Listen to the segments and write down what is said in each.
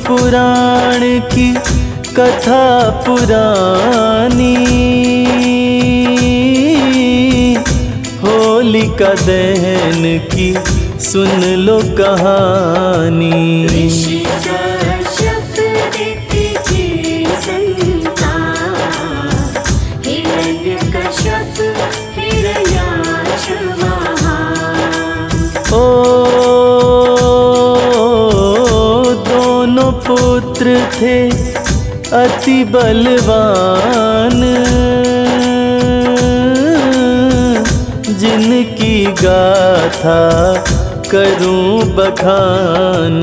पुराण की कथा पुरानी, होलिका दहन की सुन लो कहानी। ओ दोनों पुत्र थे अति बलवान, जिनकी गाथा करूं बखान।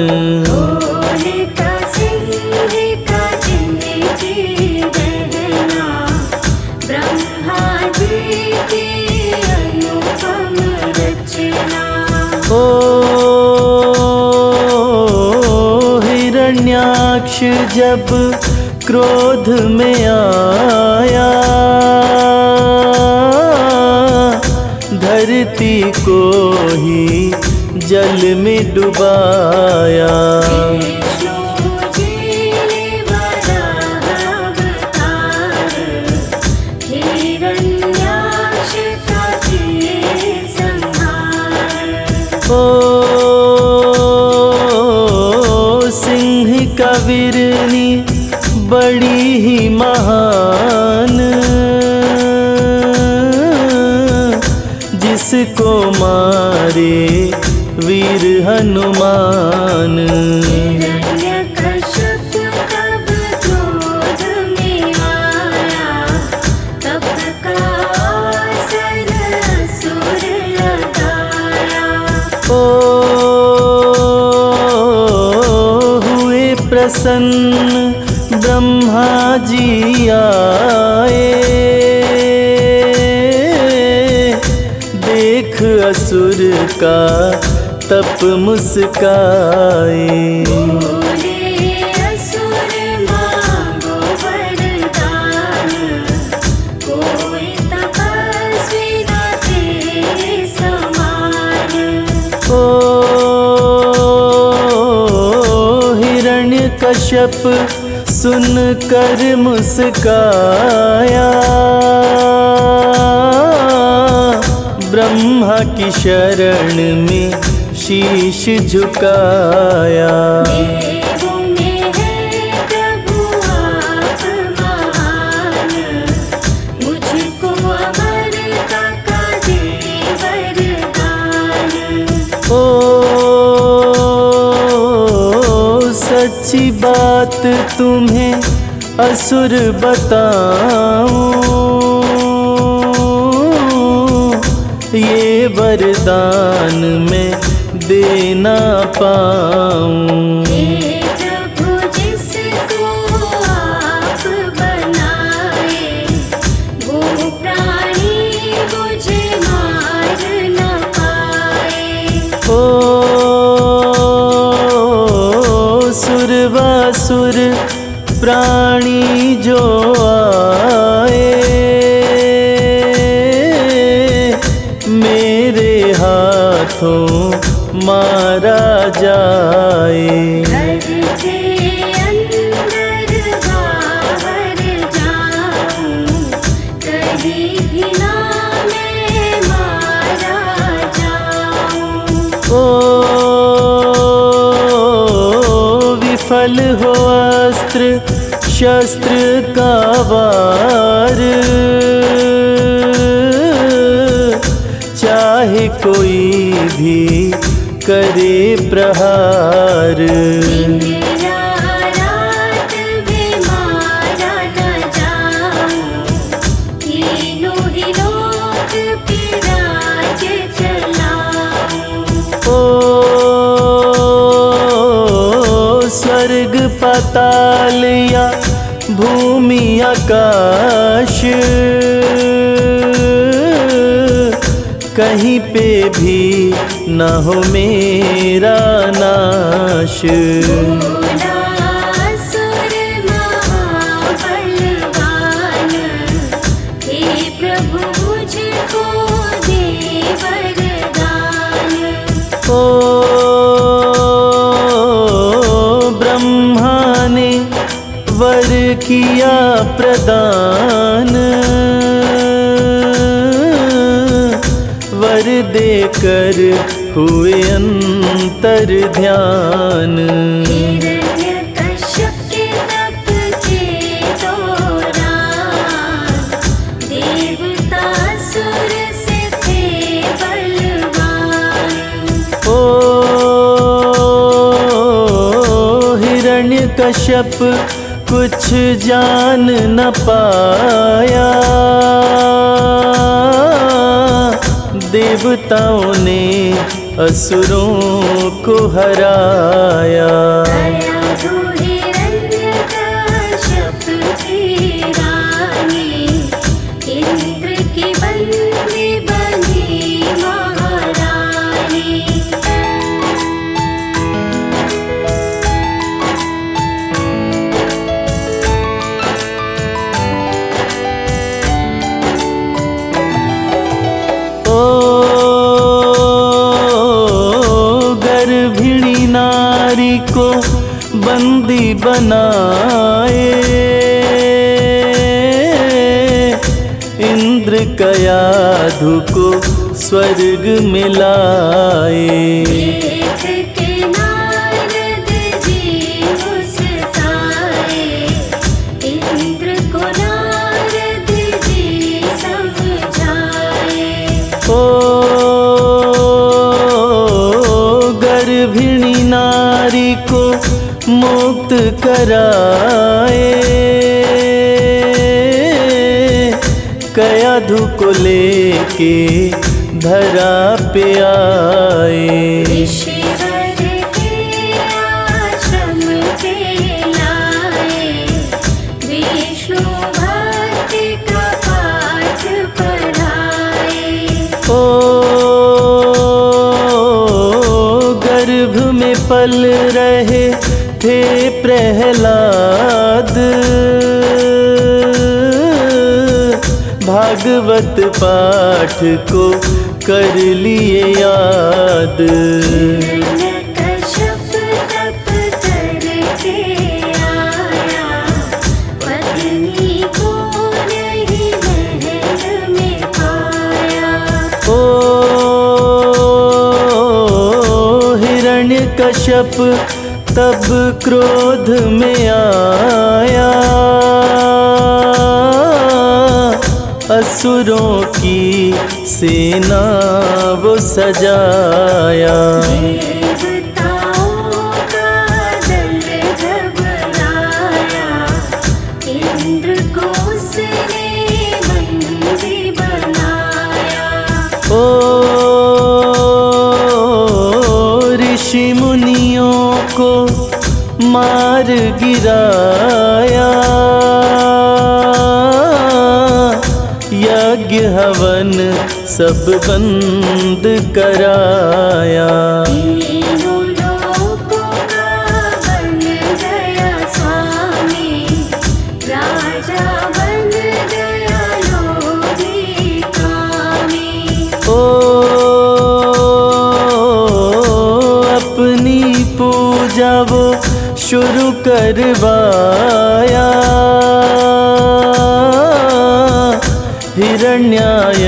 ओ हिरण्याक्ष जब क्रोध में आया, धरती को ही जल में डुबाया। सिंह का वीरनी बड़ी ही महान, जिसको मारे वीर हनुमान। प्रसन्न ब्रह्मा जी आए, देख असुर का तप मुस्काए। कश्यप सुन कर मुस्काया, ब्रह्मा की शरण में शीश झुकाया। सच्ची बात तुम्हें असुर बताऊं, ये वरदान मैं दे ना पाऊं। सुर प्राणी जो आए, मेरे हाथों मारा जाए। विफल हो अस्त्र शस्त्र का वार, चाहे कोई भी करे प्रहार। स्वर्ग पाताल या भूमि आकाश, कहीं पे भी न हो मेरा नाश। ब्रह्मा वर किया प्रदान, वर देकर हुए अंतर ध्यान। हिरण्यकश्यप के तप के दौरान देवता सुर से थे बलवान। ओ हिरण्यकश्यप कुछ जान न पाया, देवताओं ने असुरों को हराया। दया दो हिरण्यकश्यप की रानी, इंद्र की बंदी बनी महारानी। ओ गर्भिणी नारी को बंदी बनाए, इंद्र कयाधु को स्वर्ग में लाए। देख के नारद जी मुस्काए, इंद्र को नारद जी समझाए। ओ गर्भिणी नारी को मुक्त कराए, कयाधु को लेके धरा पे आए। ऋषिवर के आश्रम पे लाए, विष्णु भक्ति का पाठ पढ़ाए। ओ गर्भ में पल रहे थे प्रहलाद, भागवत पाठ को कर लिए याद। हिरण्यकश्यप तप करके आया, पत्नी को नहीं महल में पाया। ओ हिरण्यकश्यप तब क्रोध में आया, असुरों की सेना वो सजाया। देवताओं का दल घबराया, इंद्र को उसने बंदी बनाया। ओ ऋषि मुनियों को मार गिराया, यज्ञ हवन सब बंद कराया। तीनों लोकों का बन गया स्वामी, राजा बन गया लोभी कामी। ओ अपनी पूजा वो शुरू करवाया, हिरण्याय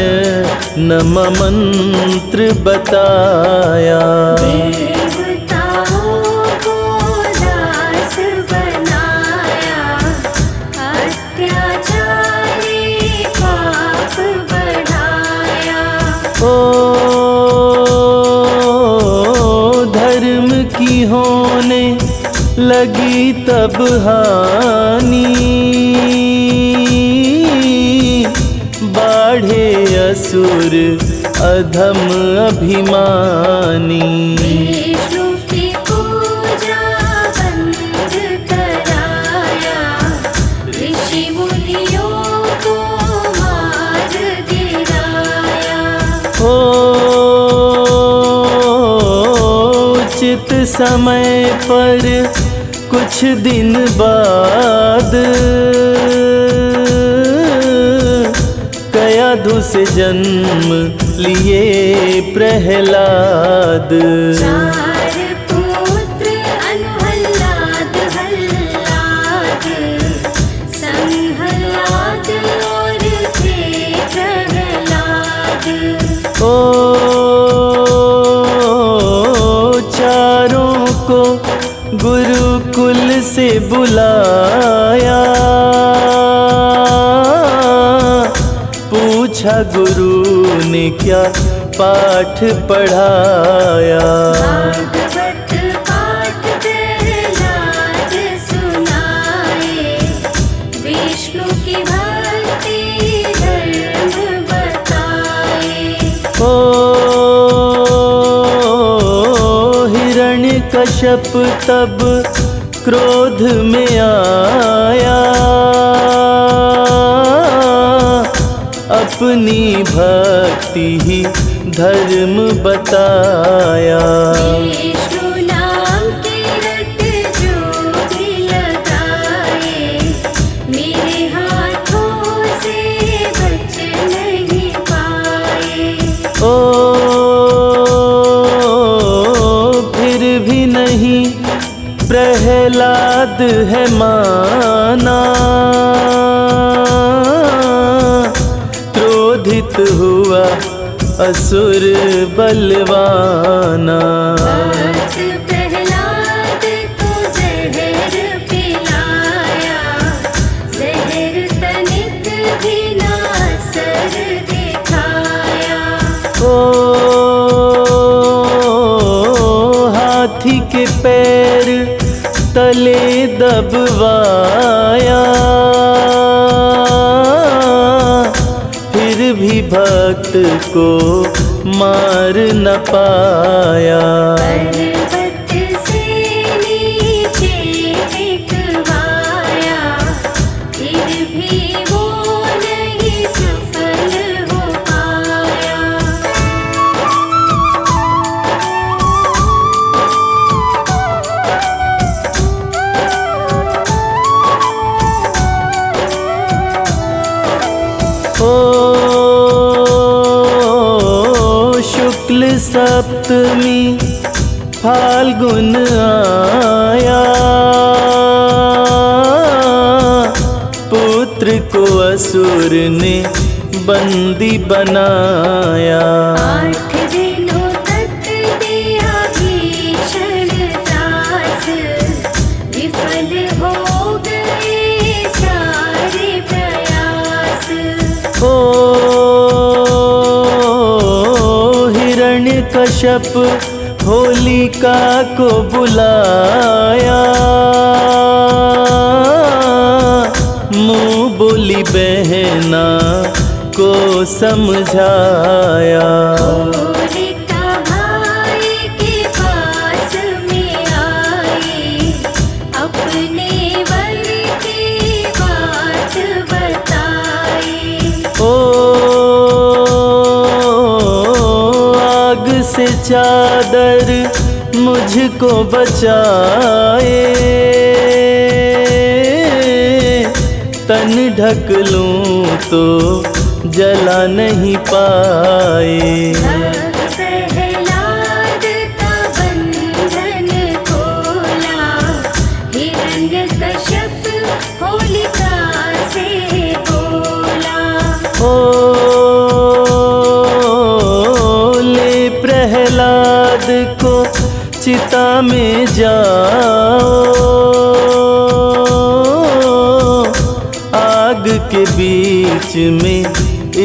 नम मंत्र बताया। देवताओं को दास बनाया, अत्याचारी पाप बढ़ाया। ओ धर्म की होने लगी तब हानि, बाढ़े असुर अधम अभिमानी। विष्णु की पूजा बंद कराया, ऋषि मुनियों को मार गिराया। ओ उचित समय पर कुछ दिन बाद कयाधु से जन्म लिए प्रहलाद। चार पुत्र अनुहल्लाद हल्लाद, बुलाया, पूछा गुरु ने क्या पाठ पढ़ाया। भागवत पाठ प्रहलाद सुनाए, विष्णु की भक्ति धर्म बताए। ओ हिरण्यकश्यप तब क्रोध में आया, अपनी भक्ति ही धर्म बताया। विष्णु नाम के रट जो भी लगाए, मेरे हाथों से बच नहीं पाए। ओ फिर भी नहीं प्रहलाद है माना, क्रोधित हुआ असुर बलवाना। भक्त प्रहलाद को जहर पिलाया, जहर तनिक भी ना असर दिखाया। ओ हाथी के पैर तले दबवाया, फिर भी भक्त को मार न पाया। पर्वत से नीचे फेंकवाया, फिर भी वो नहीं सफल हो पाया। शुक्ल सप्तमी फाल्गुन आया, पुत्र को असुर ने बंदी बनाया। 8 दिनों तक दिया भीषण त्रास, विफल हो गए सारे प्रयास। ओ हिरण्यकश्यप होलिका को बुलाया, मुँह बोली बहना को समझाया। होलिका भाई के पास में आई, अपने वर की बात बताई। ओ आग से चादर मुझको बचाए, तन ढक लूं तो जला नहीं पाए। प्रहलाद का बंधन खोला, हिरण्यकश्यप होलिका से बोला। ओ ले प्रहलाद को चिता में जाओ, आग के बीच में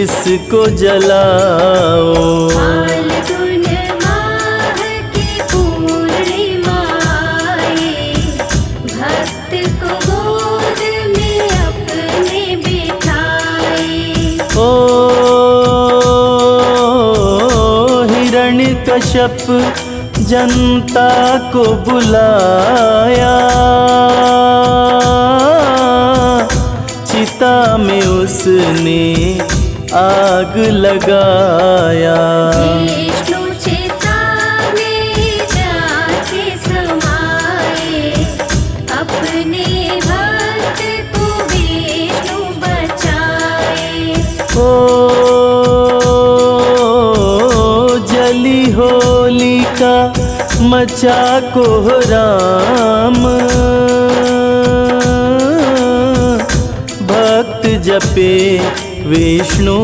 इसको जलाओ। फाल्गुन माह की पूर्णिमा आई, भक्त को गोद में अपने बिठाई। ओ हिरण्यकश्यप जनता को बुलाया, चिता में उसने आग लगाया। विष्णु चिता में जाके समाए, अपने भक्त को विष्णु बचाए। ओ जली होलिका मचा कोहराम, भक्त जपे विष्णु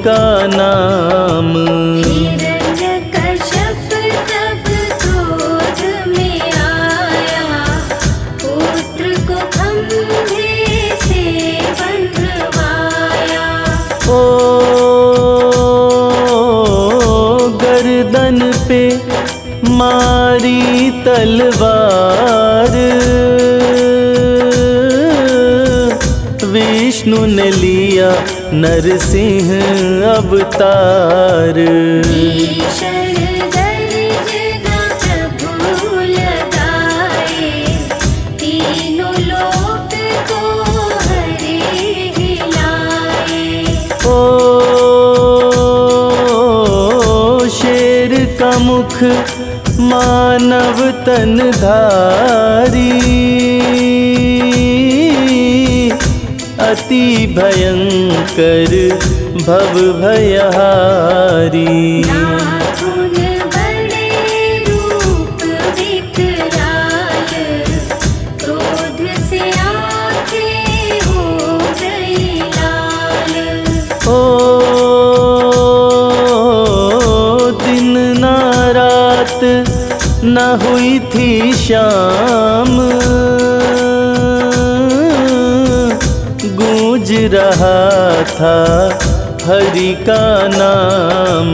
का नाम। हिरण्यकश्यप तब क्रोध में आया, पुत्र तलवार, विष्णु ने लिया नरसिंह अवतार। भीषण गर्जना प्रभु लगाए, तीनों लोक को हरे हिलाए। ओ शेर का मुख मानव तन धारी, अति भयंकर भव भयहारी। नाखून बड़े रूप विकराल, क्रोध से आंखें हो गई लाल। ओ दिन ना रात न हुई थी शाम, गूंज रहा था हरि का नाम।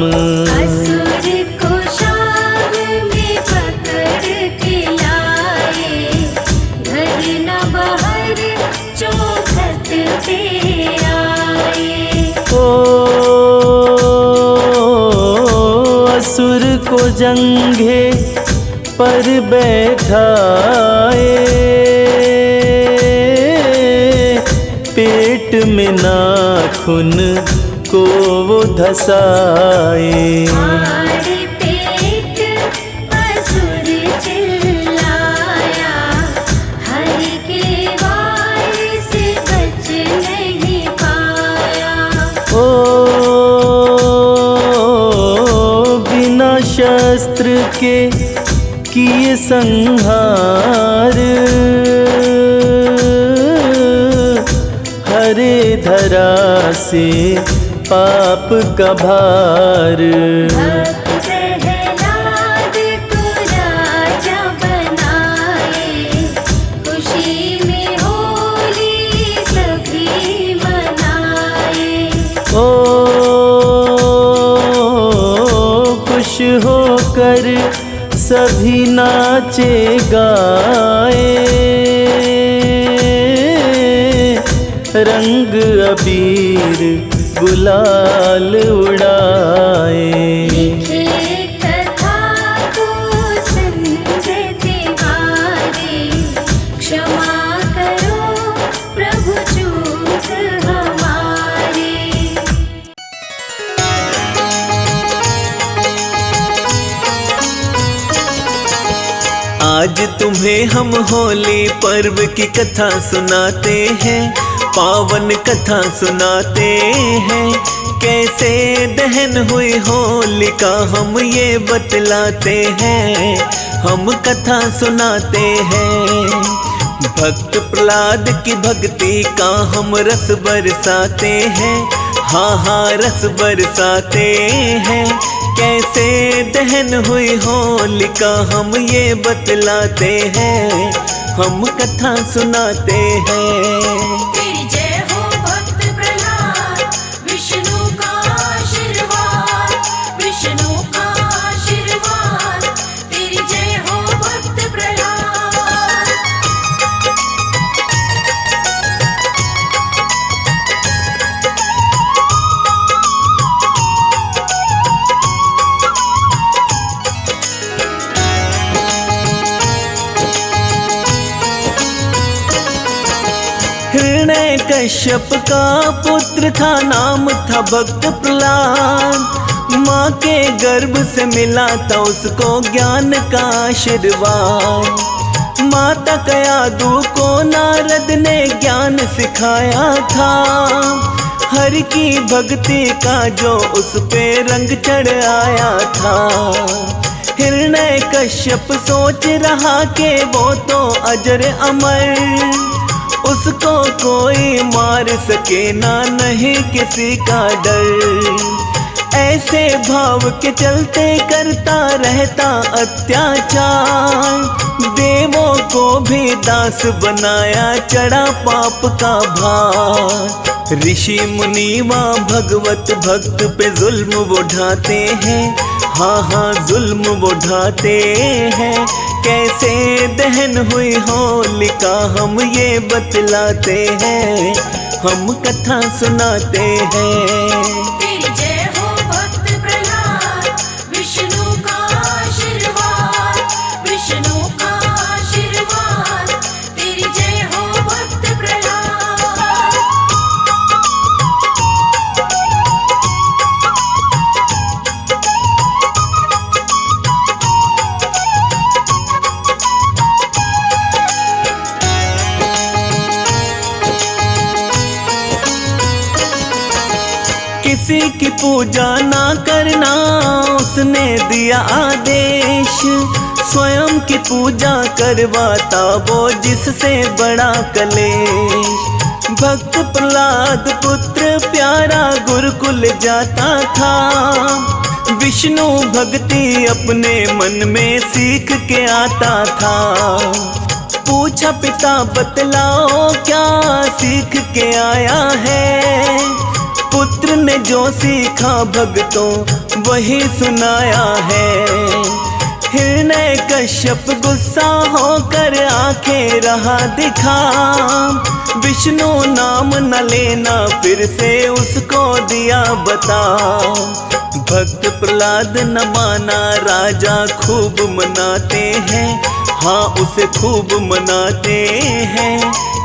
असुर को शाम में पकड़ के लाए, घर न बाहर चौखट पे आए। ओ असुर को जंघे पर बैठाए, पेट में नाखून को वो धसाए। मारे पेट असुर चिल्लाया, हरि के वार से बच नहीं पाया। ओ बिना शस्त्र के किए संहार, हरे धरा से पाप का भार। भक्त प्रहलाद को राजा बनाए, खुशी में होली सभी मनाए। ओ खुश होकर सभी नाचे गाए, रंग अबीर गुलाल उड़ाए। लिखे कथा को संजय तिवारी, क्षमा करो प्रभु चूक हमारी। आज तुम्हें हम होली पर्व की कथा सुनाते हैं, पावन कथा सुनाते हैं। कैसे दहन हुई होलिका हम ये बतलाते हैं, हम कथा सुनाते हैं। भक्त प्रहलाद की भक्ति का हम रस बरसाते हैं, हाँ हाँ रस बरसाते हैं। कैसे दहन हुई होलिका हम ये बतलाते हैं, हम कथा सुनाते हैं। तेरी जय हो भक्त प्रहलाद, विष्णु का आशीर्वाद, विष्णु का आशीर्वाद। तेरी जय हो भक्त प्रहलाद। कश्यप का पुत्र था, नाम था भक्त प्रहलाद। माँ के गर्भ से मिला था उसको ज्ञान का आशीर्वाद। माता कयादु को नारद ने ज्ञान सिखाया था, हरि की भक्ति का जो उस पे रंग चढ़ आया था। हिरण्य कश्यप सोच रहा कि वो तो अजर अमर, उसको कोई मार सके ना, नहीं किसी का डर। ऐसे भाव के चलते करता रहता अत्याचार, देवों को भी दास बनाया, चढ़ा पाप का भार। ऋषि मुनि व भगवत भक्त पे जुल्म वो ढाते हैं, हाँ हाँ जुल्म वो ढाते हैं, कैसे दहन हुई होलिका हम ये बतलाते हैं, हम कथा सुनाते हैं। तेरी जय हो भक्त प्रहलाद, विष्णु का आशीर्वाद, विष्णु का आशीर्वाद, तेरी जय हो भक्त प्रहलाद। किसी की पूजा ना करना उसने दिया आदेश, स्वयं की पूजा करवाता वो जिससे बड़ा कलेश। भक्त प्रहलाद पुत्र प्यारा गुरुकुल जाता था, विष्णु भक्ति अपने मन में सीख के आता था। पूछा पिता बतलाओ क्या सीख के आया है, पुत्र ने जो सीखा भक्तों वही सुनाया है। हिरण्य कश्यप गुस्सा होकर आंखें रहा दिखा, विष्णु नाम न लेना फिर से उसको दिया बता। भक्त प्रहलाद न माना राजा खूब मनाते हैं, हाँ उसे खूब मनाते हैं।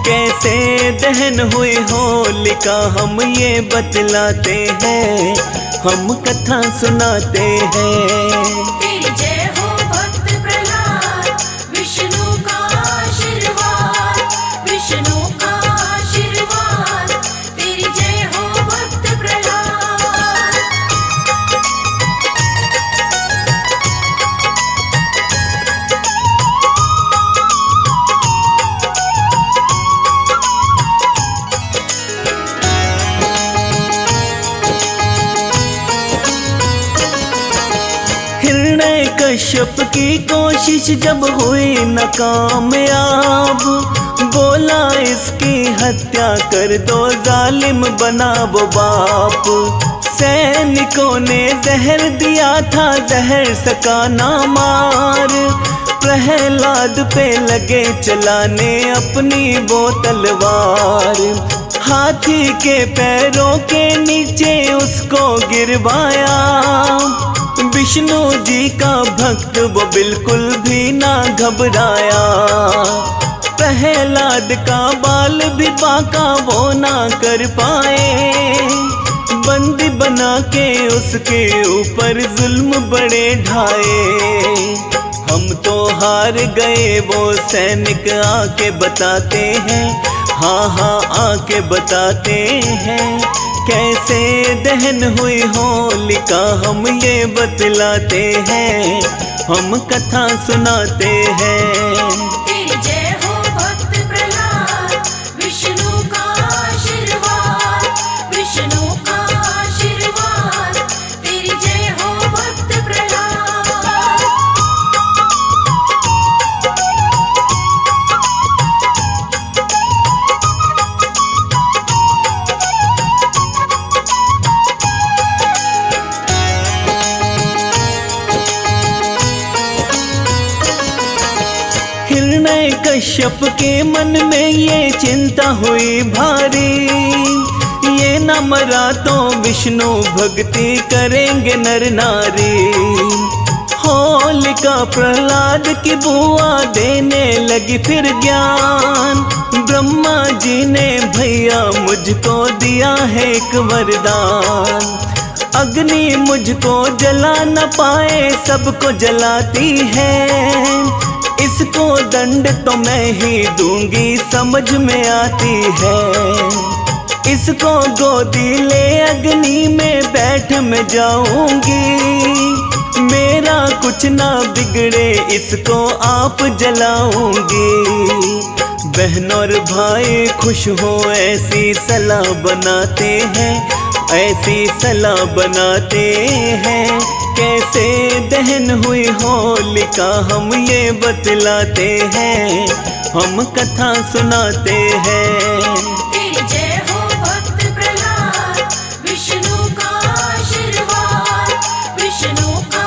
कैसे दहन हुई होलिका हम ये बतलाते हैं, हम कथा सुनाते हैं। तेरी जय हो भक्त प्रहलाद, विष्णु का आशीर्वाद, विष्णु का आशीर्वाद, तेरी जय हो भक्त प्रहलाद। हिरण्य कश्यप की कोशिश जब हुई नाकामयाब, बोला इसकी हत्या कर दो जालिम बना वो बाप। सैनिकों ने जहर दिया था जहर सका ना मार, प्रहलाद पे लगे चलाने अपनी वो तलवार। हाथी के पैरों के नीचे उसको गिरवाया, विष्णु जी का भक्त वो बिल्कुल भी ना घबराया। प्रहलाद का बाल भी बाका वो ना कर पाए, बंदी बना के उसके ऊपर जुल्म बड़े ढाए। हम तो हार गए वो सैनिक आके बताते हैं, हाँ हाँ आके बताते हैं। कैसे दहन हुई होलिका हम ये बतलाते हैं, हम कथा सुनाते हैं। तेरी जय हो भक्त प्रहलाद, विष्णु का आशीर्वाद, विष्णु का आशीर्वाद, तेरी जय हो भक्त प्रहलाद। हिरण्य कश्यप के मन में ये चिंता हुई भारी, ये न मरा तो विष्णु भक्ति करेंगे नर नारी। होलिका प्रहलाद की बुआ देने लगी फिर ज्ञान, ब्रह्मा जी ने भैया मुझको दिया है एक वरदान। अग्नि मुझको जला न पाए सबको जलाती है, इसको दंड तो मैं ही दूंगी समझ में आती है। इसको गोदी ले अग्नि में बैठ मैं जाऊंगी, मेरा कुछ ना बिगड़े इसको आप जलाऊंगी। बहन और भाई खुश हो ऐसी सलाह बनाते हैं, ऐसी सलाह बनाते हैं। कैसे दहन हुई होलिका हम ये बतलाते हैं, हम कथा सुनाते हैं। तेरी जय हो भक्त प्रहलाद, विष्णु का आशीर्वाद, विष्णु का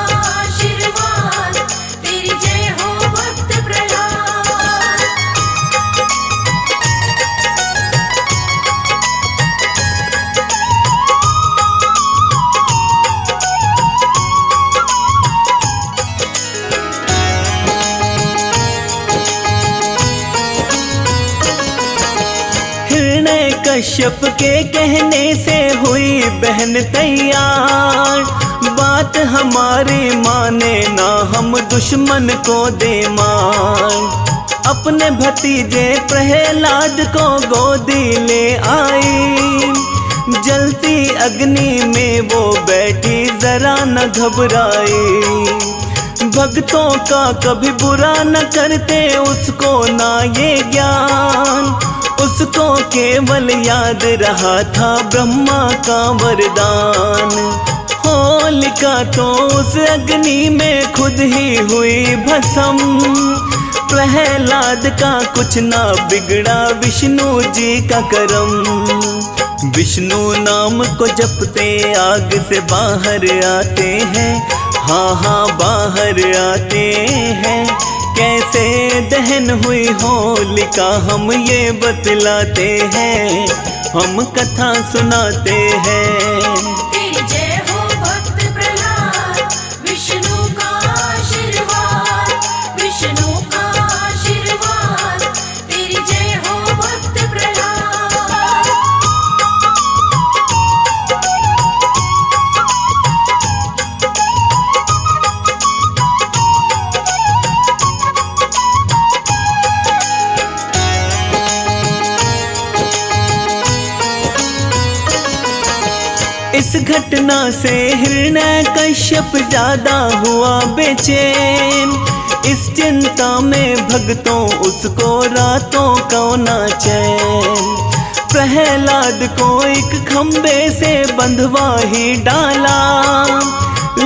हिरण्य कश्यप के कहने से हुई बहन तैयार, बात हमारी माने ना हम दुश्मन को दे मार। अपने भतीजे प्रहलाद को गोदी ले आई, जलती अग्नि में वो बैठी जरा न घबराई। भक्तों का कभी बुरा न करते उसको ना ये ज्ञान, उसको केवल याद रहा था ब्रह्मा का वरदान। होलिका तो उस अग्नि में खुद ही हुई भस्म, प्रहलाद का कुछ ना बिगड़ा विष्णु जी का करम। विष्णु नाम को जपते आग से बाहर आते हैं, हाँ हाँ बाहर आते हैं। कैसे दहन हुई होलिका हम ये बतलाते हैं, हम कथा सुनाते हैं। तेरी जय हो भक्त प्रहलाद, विष्णु का आशीर्वाद, विष्णु का आशीर्वाद। तेरी जय हो भक्त प्रहलाद। इस घटना से हिरण्य कश्यप ज्यादा हुआ बेचैन, इस चिंता में भक्तों उसको रातों को ना चैन। प्रहलाद को एक खंबे से बंधवा ही डाला,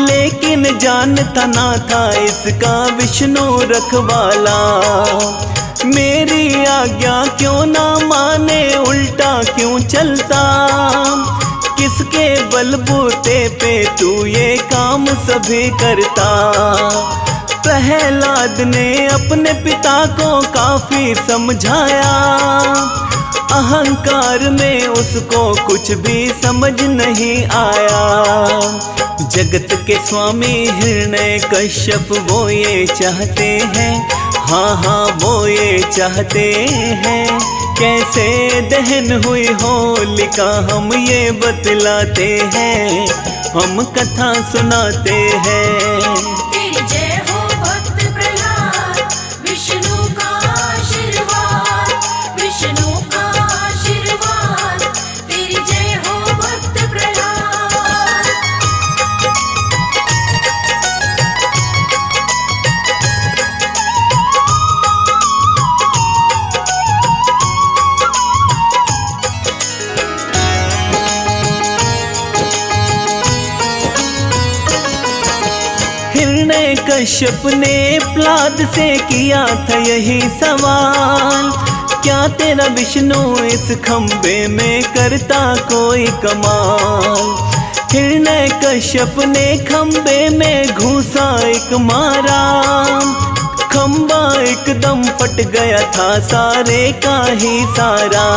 लेकिन जानता ना था इसका विष्णु रखवाला। मेरी आज्ञा क्यों ना माने, उल्टा क्यों चलता, किसके बलबूते पे तू ये काम सभी करता। प्रहलाद ने अपने पिता को काफी समझाया, अहंकार में उसको कुछ भी समझ नहीं आया। जगत के स्वामी हिरण्य कश्यप वो ये चाहते हैं, हाँ हाँ वो ये चाहते हैं। कैसे दहन हुई होलिका हम ये बतलाते हैं, हम कथा सुनाते हैं। तेरी जय हो भक्त प्रहलाद, विष्णु का आशीर्वाद, विष्णु का आशीर्वाद। तेरी जय हो भक्त प्रहलाद। हिरण्य कश्यप ने प्रहलाद से किया था यही सवाल, क्या तेरा विष्णु इस खंबे में करता कोई कमाल। हिरण्य कश्यप ने खंबे में घूसा एक मारा, खंबा एकदम फट गया था सारे का ही सारा।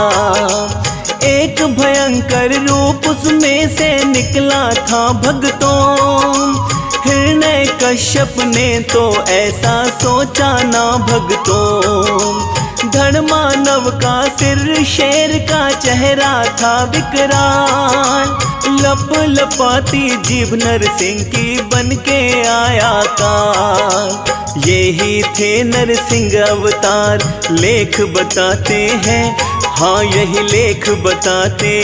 एक भयंकर रूप उसमें से निकला था भक्तों, हिरण्य कश्यप ने तो ऐसा सोचा ना भक्तों। धर्मानव का सिर शेर का चेहरा था विकराल, लप लपाती जीभ नरसिंह की बन के आया काल। ये ही थे नरसिंह अवतार, लेख बताते हैं, हाँ यही लेख बताते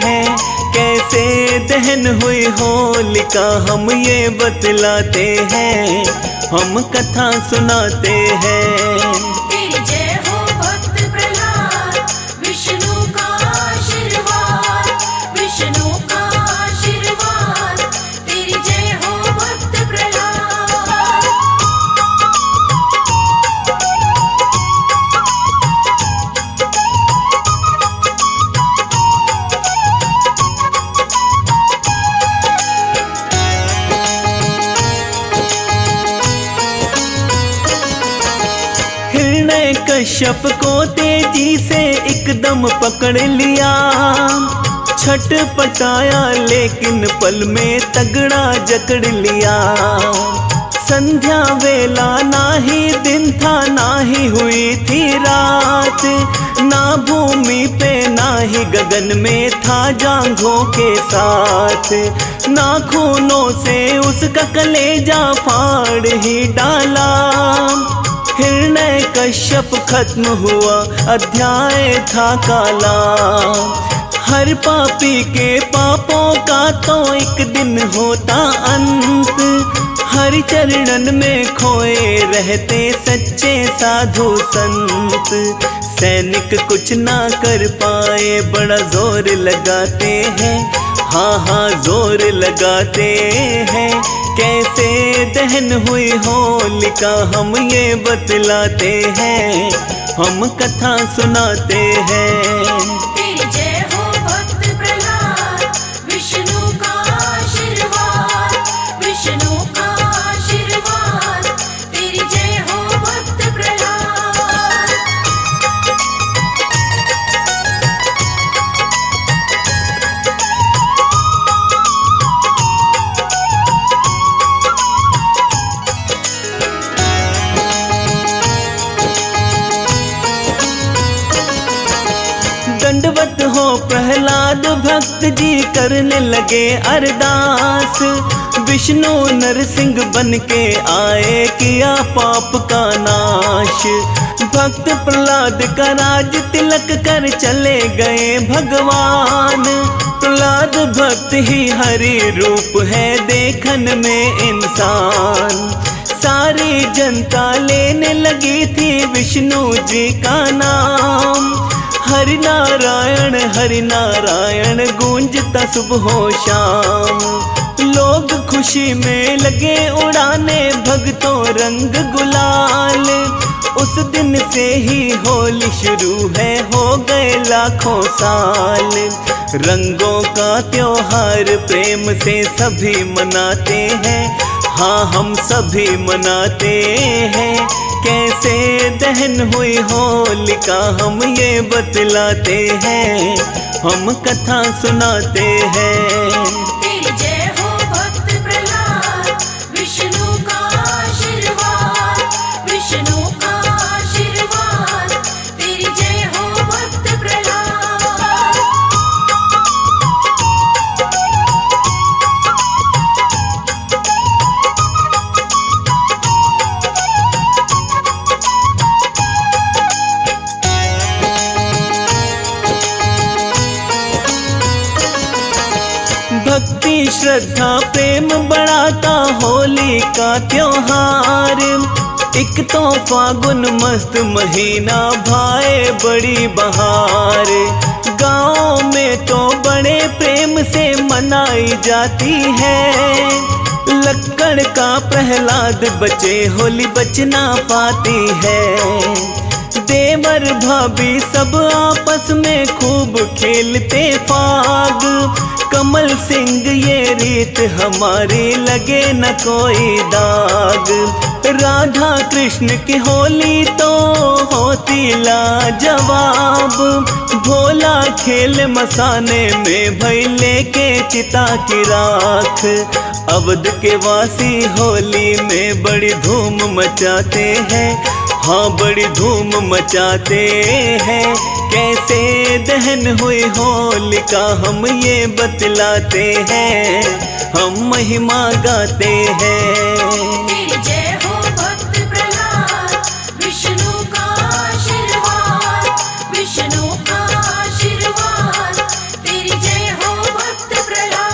हैं। कैसे दहन हुई होलिका हम ये बतलाते हैं, हम कथा सुनाते हैं। तेरी जय हो भक्त प्रहलाद, विष्णु का आशीर्वाद, विष्णु का आशीर्वाद। तेरी जय हो भक्त प्रहलाद। हिरण्य कश्यप को तेजी से एकदम पकड़ लिया, छटपटाया लेकिन पल में तगड़ा जकड़ लिया। संध्या वेला ना ही दिन था ना ही हुई थी रात, ना भूमि पे ना भारी गगन में था जांघों के साथ, नाखूनों से उसका कलेजा फाड़ ही डाला। हिरण्य कश्यप खत्म हुआ, अध्याय था काला। हर पापी के पापों का तो एक दिन होता अंत, हरि चरणन में खोए रहते सच्चे साधु संत। सैनिक कुछ ना कर पाए, बड़ा जोर लगाते हैं, हाँ हाँ जोर लगाते हैं। कैसे दहन हुई होलिका हम ये बतलाते हैं, हम कथा सुनाते हैं। तेरी जय हो भक्त प्रहलाद, विष्णु का आशीर्वाद, विष्णु का आशीर्वाद। तेरी जय हो भक्त प्रहलाद। दंडवत हो प्रहलाद भक्त जी करने लगे अरदास। विष्णु नरसिंह बन के आए, किया पाप का नाश। भक्त प्रहलाद का राज तिलक कर चले गए भगवान। प्रहलाद भक्त ही हरि रूप है, देखन में इंसान। सारी जनता लेने लगी थी विष्णु जी का नाम। हरि नारायण गूंजता सुबह शाम। लोग खुशी में लगे उड़ाने भक्तों रंग गुलाल। उस दिन से ही होली शुरू है, हो गए लाखों साल। रंगों का त्योहार प्रेम से सभी मनाते हैं, हाँ हम सभी मनाते हैं। कैसे दहन हुई होलिका हम ये बतलाते हैं, हम कथा सुनाते हैं। तेरी जय हो भक्त प्रहलाद, विष्णु का आशीर्वाद, विष्णु का आशीर्वाद। तेरी जय हो भक्त प्रहलाद। भक्ति श्रद्धा प्रेम बढ़ाता होली का त्योहार। एक तो फागुन मस्त महीना, भाए बड़ी बहार। गाँव में तो बड़े प्रेम से मनाई जाती है। लक्कड़ का प्रहलाद बचे, होली बचना पाती है। देवर भाभी सब आपस में खूब खेलते फाग। कमल सिंह ये रीत हमारी, लगे न कोई दाग। राधा कृष्ण की होली तो होती लाजवाब। भोला खेल मसाने में भई लेके चिता की राख। अवध के वासी होली में बड़ी धूम मचाते हैं, हाँ बड़ी धूम मचाते हैं। कैसे दहन हुई होलिका हम ये बतलाते हैं, हम महिमा गाते हैं। तेरी जय हो भक्त प्रहलाद, विष्णु का आशीर्वाद, विष्णु का आशीर्वाद। तेरी जय हो भक्त प्रहलाद।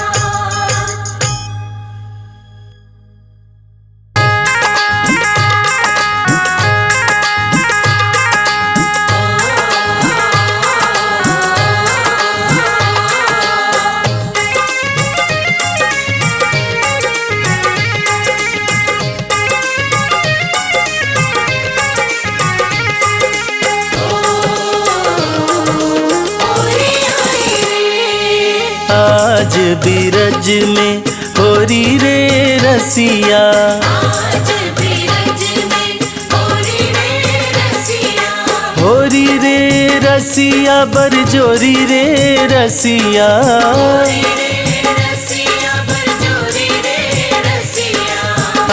आज बीरज में होरी रे रसिया, आज बीरज में होरी रे रसिया। होरी रे रसिया बरजोरी रे रसिया। होरी रे रसिया, बरजोरी रे रसिया।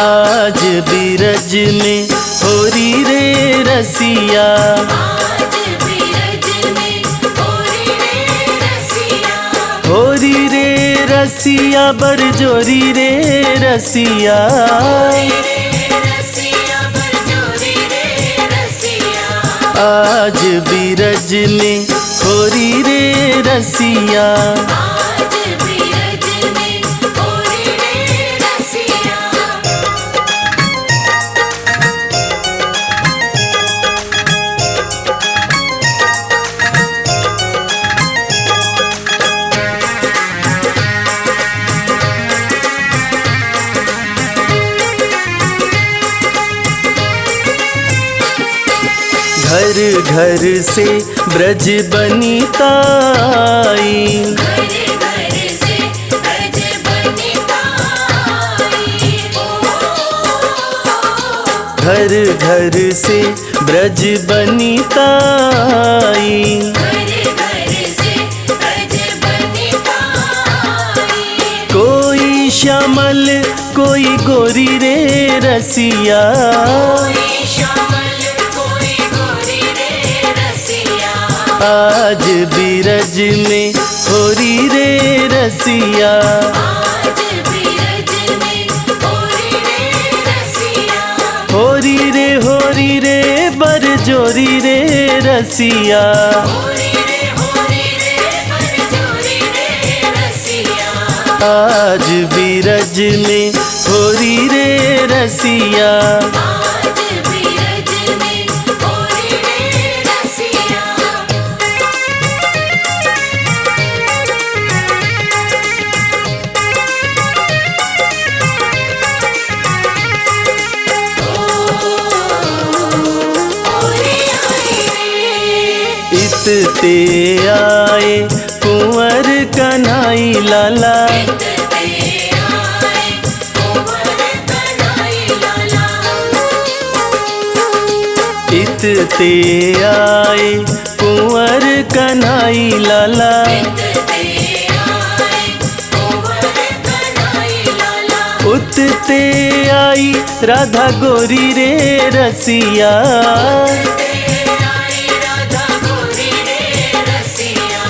आज बीरज में होरी रे रसिया, आज बीरज में होरी रे रसिया बरजोरी रे रसिया। रसिया बरजोरी रे रसिया। आज बीरज में होरी रे रसिया। आज बीरज में होरी रे रसिया। घर घर से ब्रज बनिता आई। घर घर से ब्रज बनिता आई। घर घर से ब्रज बनिता आई। घर घर से ब्रज बनिता आई। कोई श्यामल कोई गोरी रे रसिया। कोई श्यामल कोई गोरी रे रसिया। आज बीरज में होरी रे रसिया। आज बीरज में होरी रे रसिया। होरी रे बरजोरी रे रसिया। होरी रे बरजोरी रे रसिया। आज बीरज में होरी रे रसिया। आज बीरज में होरी रे रसिया। होरी आई रे। इत ते आए कुंवर कन्हई लाला। इतते आए कुंवर कन्हई लाला। इत ते आए कुंवर कन्हई लाला। इतते आए कुंवर कन्हई लाला। उत ते आई राधा गोरी रे रसिया। आई राधा गोरी रे रसिया।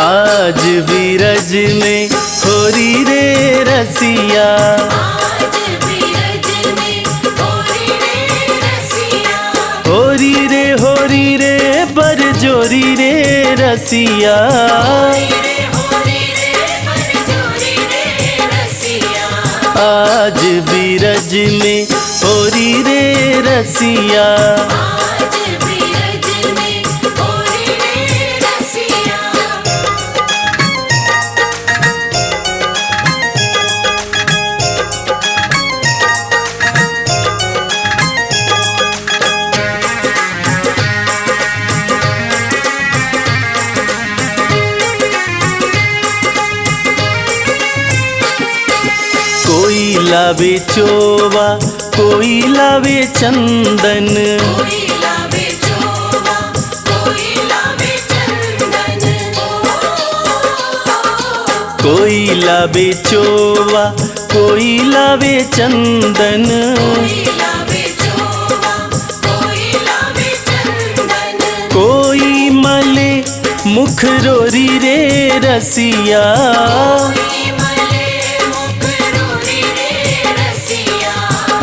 आज बीरज में होरी रे रसिया। आज बीरज में होरी रे रसिया। होरी रे बरजोरी रे रसिया। होरी रे बरजोरी रे रसिया। आज बीरज में होरी रे रसिया। आज बीरज में होरी रे रसिया। कोई लावे चोवा कोई लावे चंदन। कोई लावे चोवा कोई लावे चंदन। कोई लावे चोवा कोई लावे चंदन। कोई लावे चोवा कोई लावे चंदन। कोई मले मुख रोरी रे रसिया। कोई मले मुख रोरी रे रसिया।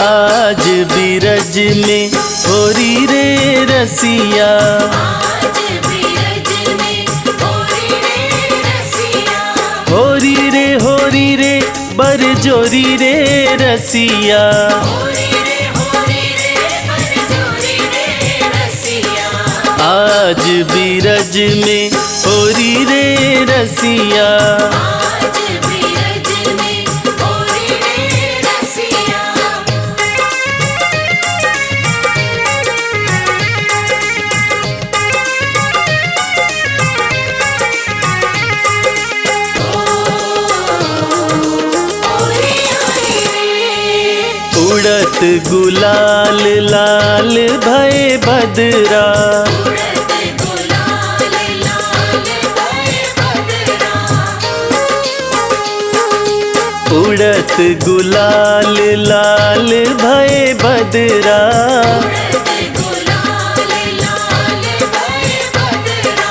आज बीरज में होरी रे रसिया। आज बीरज में होरी रे रसिया। होरी रे बरजोरी रे रसिया। होरी रे बरजोरी रे रसिया। आज बीरज में होरी रे रसिया। आज बीरज में होरी रे रसिया। होरी आई रे। उड़त गुलाल लाल भय बदरा। उड़त गुलाल लाल भय बदरा। उड़त गुलाल लाल भय बदरा। उड़त गुलाल लाल भय बदरा।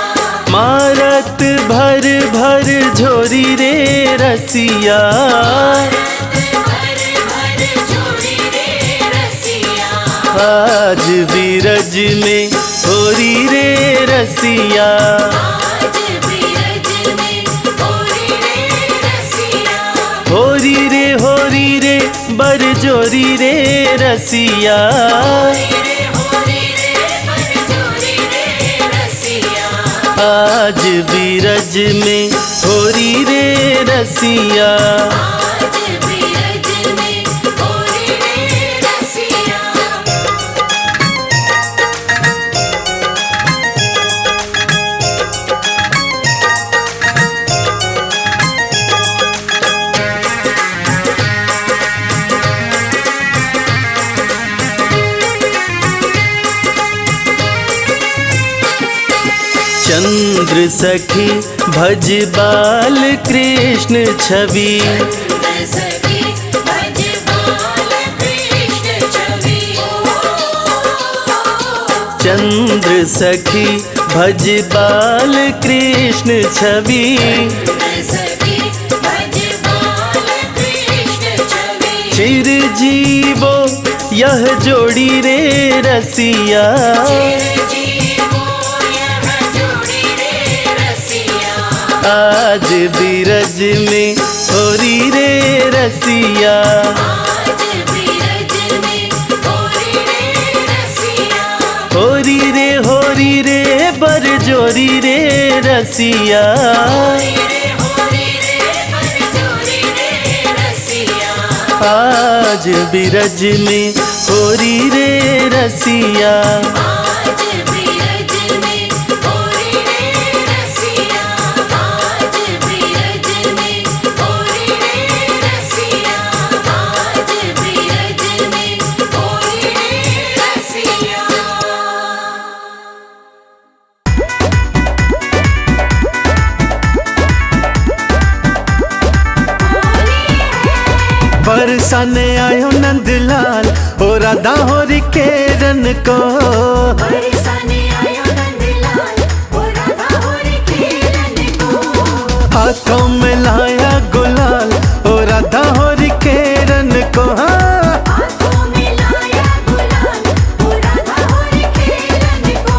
मारत भर भर झोरी रे रसिया। रसिया। भर भर जोड़ी रे रसिया। आज बीरज में होरी रे रसिया। आज बीरज में होरी रे रसिया। होरी रे बरजोरी रे रसिया। होरी रे भर जोड़ी रे रसिया। आज बीरज में होरी रे रसिया। आज बीरज में होरी रे रसिया। चंद्र सखी भज बाल कृष्ण छवि। सखी भज बाल कृष्ण छवि। चंद्र सखी भज बाल कृष्ण छवि। सखी भज बाल कृष्ण छवि। चिरजीवो यह जोड़ी रे रसिया। चिरजीवो यह जोड़ी रे रसिया। आज बीरज में होरी रे रसिया। आज बीरज में होरी रे रसिया। होरी रे बरजोरी रे रसिया। होरी रे भर जोड़ी रे रसिया। आज बीरज में होरी रे रसिया। आज बीरज में होरी रे रसिया। आज बीरज में होरी रे रसिया। आज बीरज में होरी रे रसिया। बरसाने आयो नंदलाल हो राधा होरी केरन को। बरसाने आयो नंदलाल ओ राधा होरी खेलन को। हाथों में लाया गुलाल हो राधा होरी केरन को। हाँ हाथों में लाया गुलाल ओ राधा होरी खेलन को।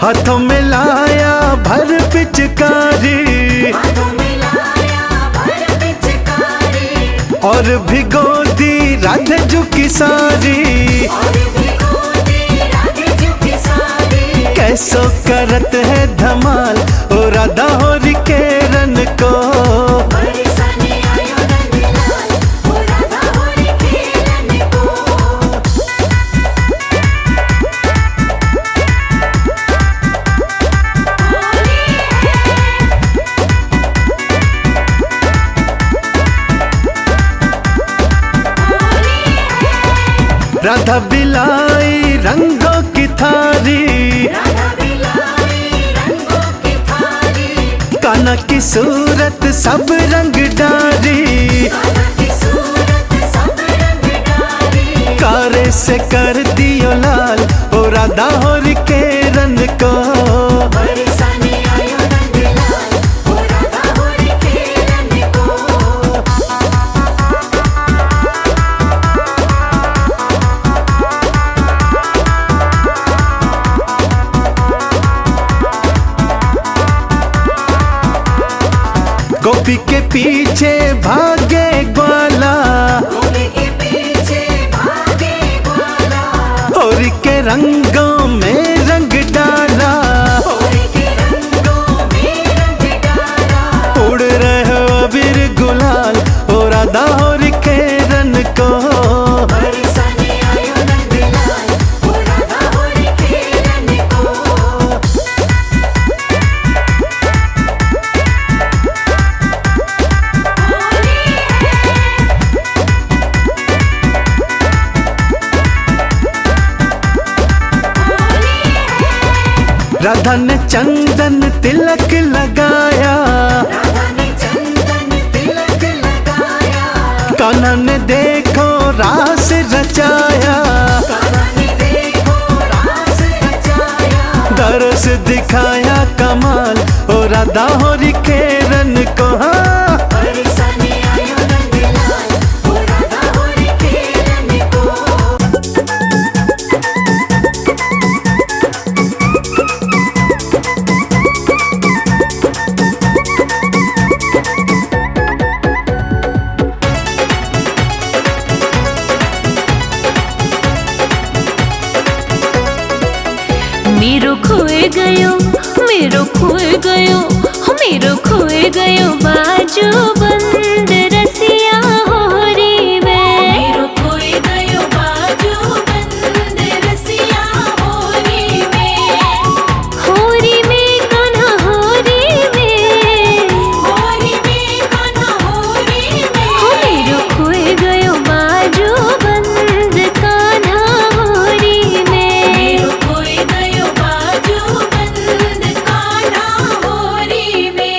हाथों में लाया भर पिचकारी हाथों में लाया भर पिचकारी। और भिगो दी राधे झुकी सारी। और भिगो दी राधे झुकी सारी। कैसो करत है धमाल ओ राधा होरी केरन को। बरसाने आयो नंदलाल ओ राधा होरी खेलन को। राधा बिलाई रंगों की थारी। राधा बिलाई रंगों की थारी। कान्हा की सूरत सब रंग डारी। कान्हा की सूरत सब रंग डारी। कारे से कर दियो लाल ओ राधा होरी केरन को। बरसाने आयो नंदलाल ओ राधा होरी खेलन को। गोपी के पीछे भागे ग्वाला गोपी के पीछे भागे ग्वाला। होरी के रंगों में रंग डाला। होरी के रंगों में रंग डाला। उड़ रहे हो अबीर गुलाल ओ राधा होरी केरन को। बरसाने आयो नंदलाल ओ राधा होरी खेलन को। राधा ने चंदन तिलक लगाया। राधा ने चंदन तिलक लगाया। कान्हा ने देखो रास रचाया, दरस दिखाया कमाल, ओ राधा होरी खेरन को। हाँ मेरो खोए गयो, मेरो खोए गयो, मेरो खोए गयो बाजू बंद रसिया होरी में। मेरो खोए गयो बाजू बंद रसिया होरी में। होरी में कान्हा होरी में, होरी में कान्हा होरी में। मेरो खोए गयो बाजू बंद कान्हा होरी में। मेरो खोए गयो बाजू बंद कान्हा होरी में।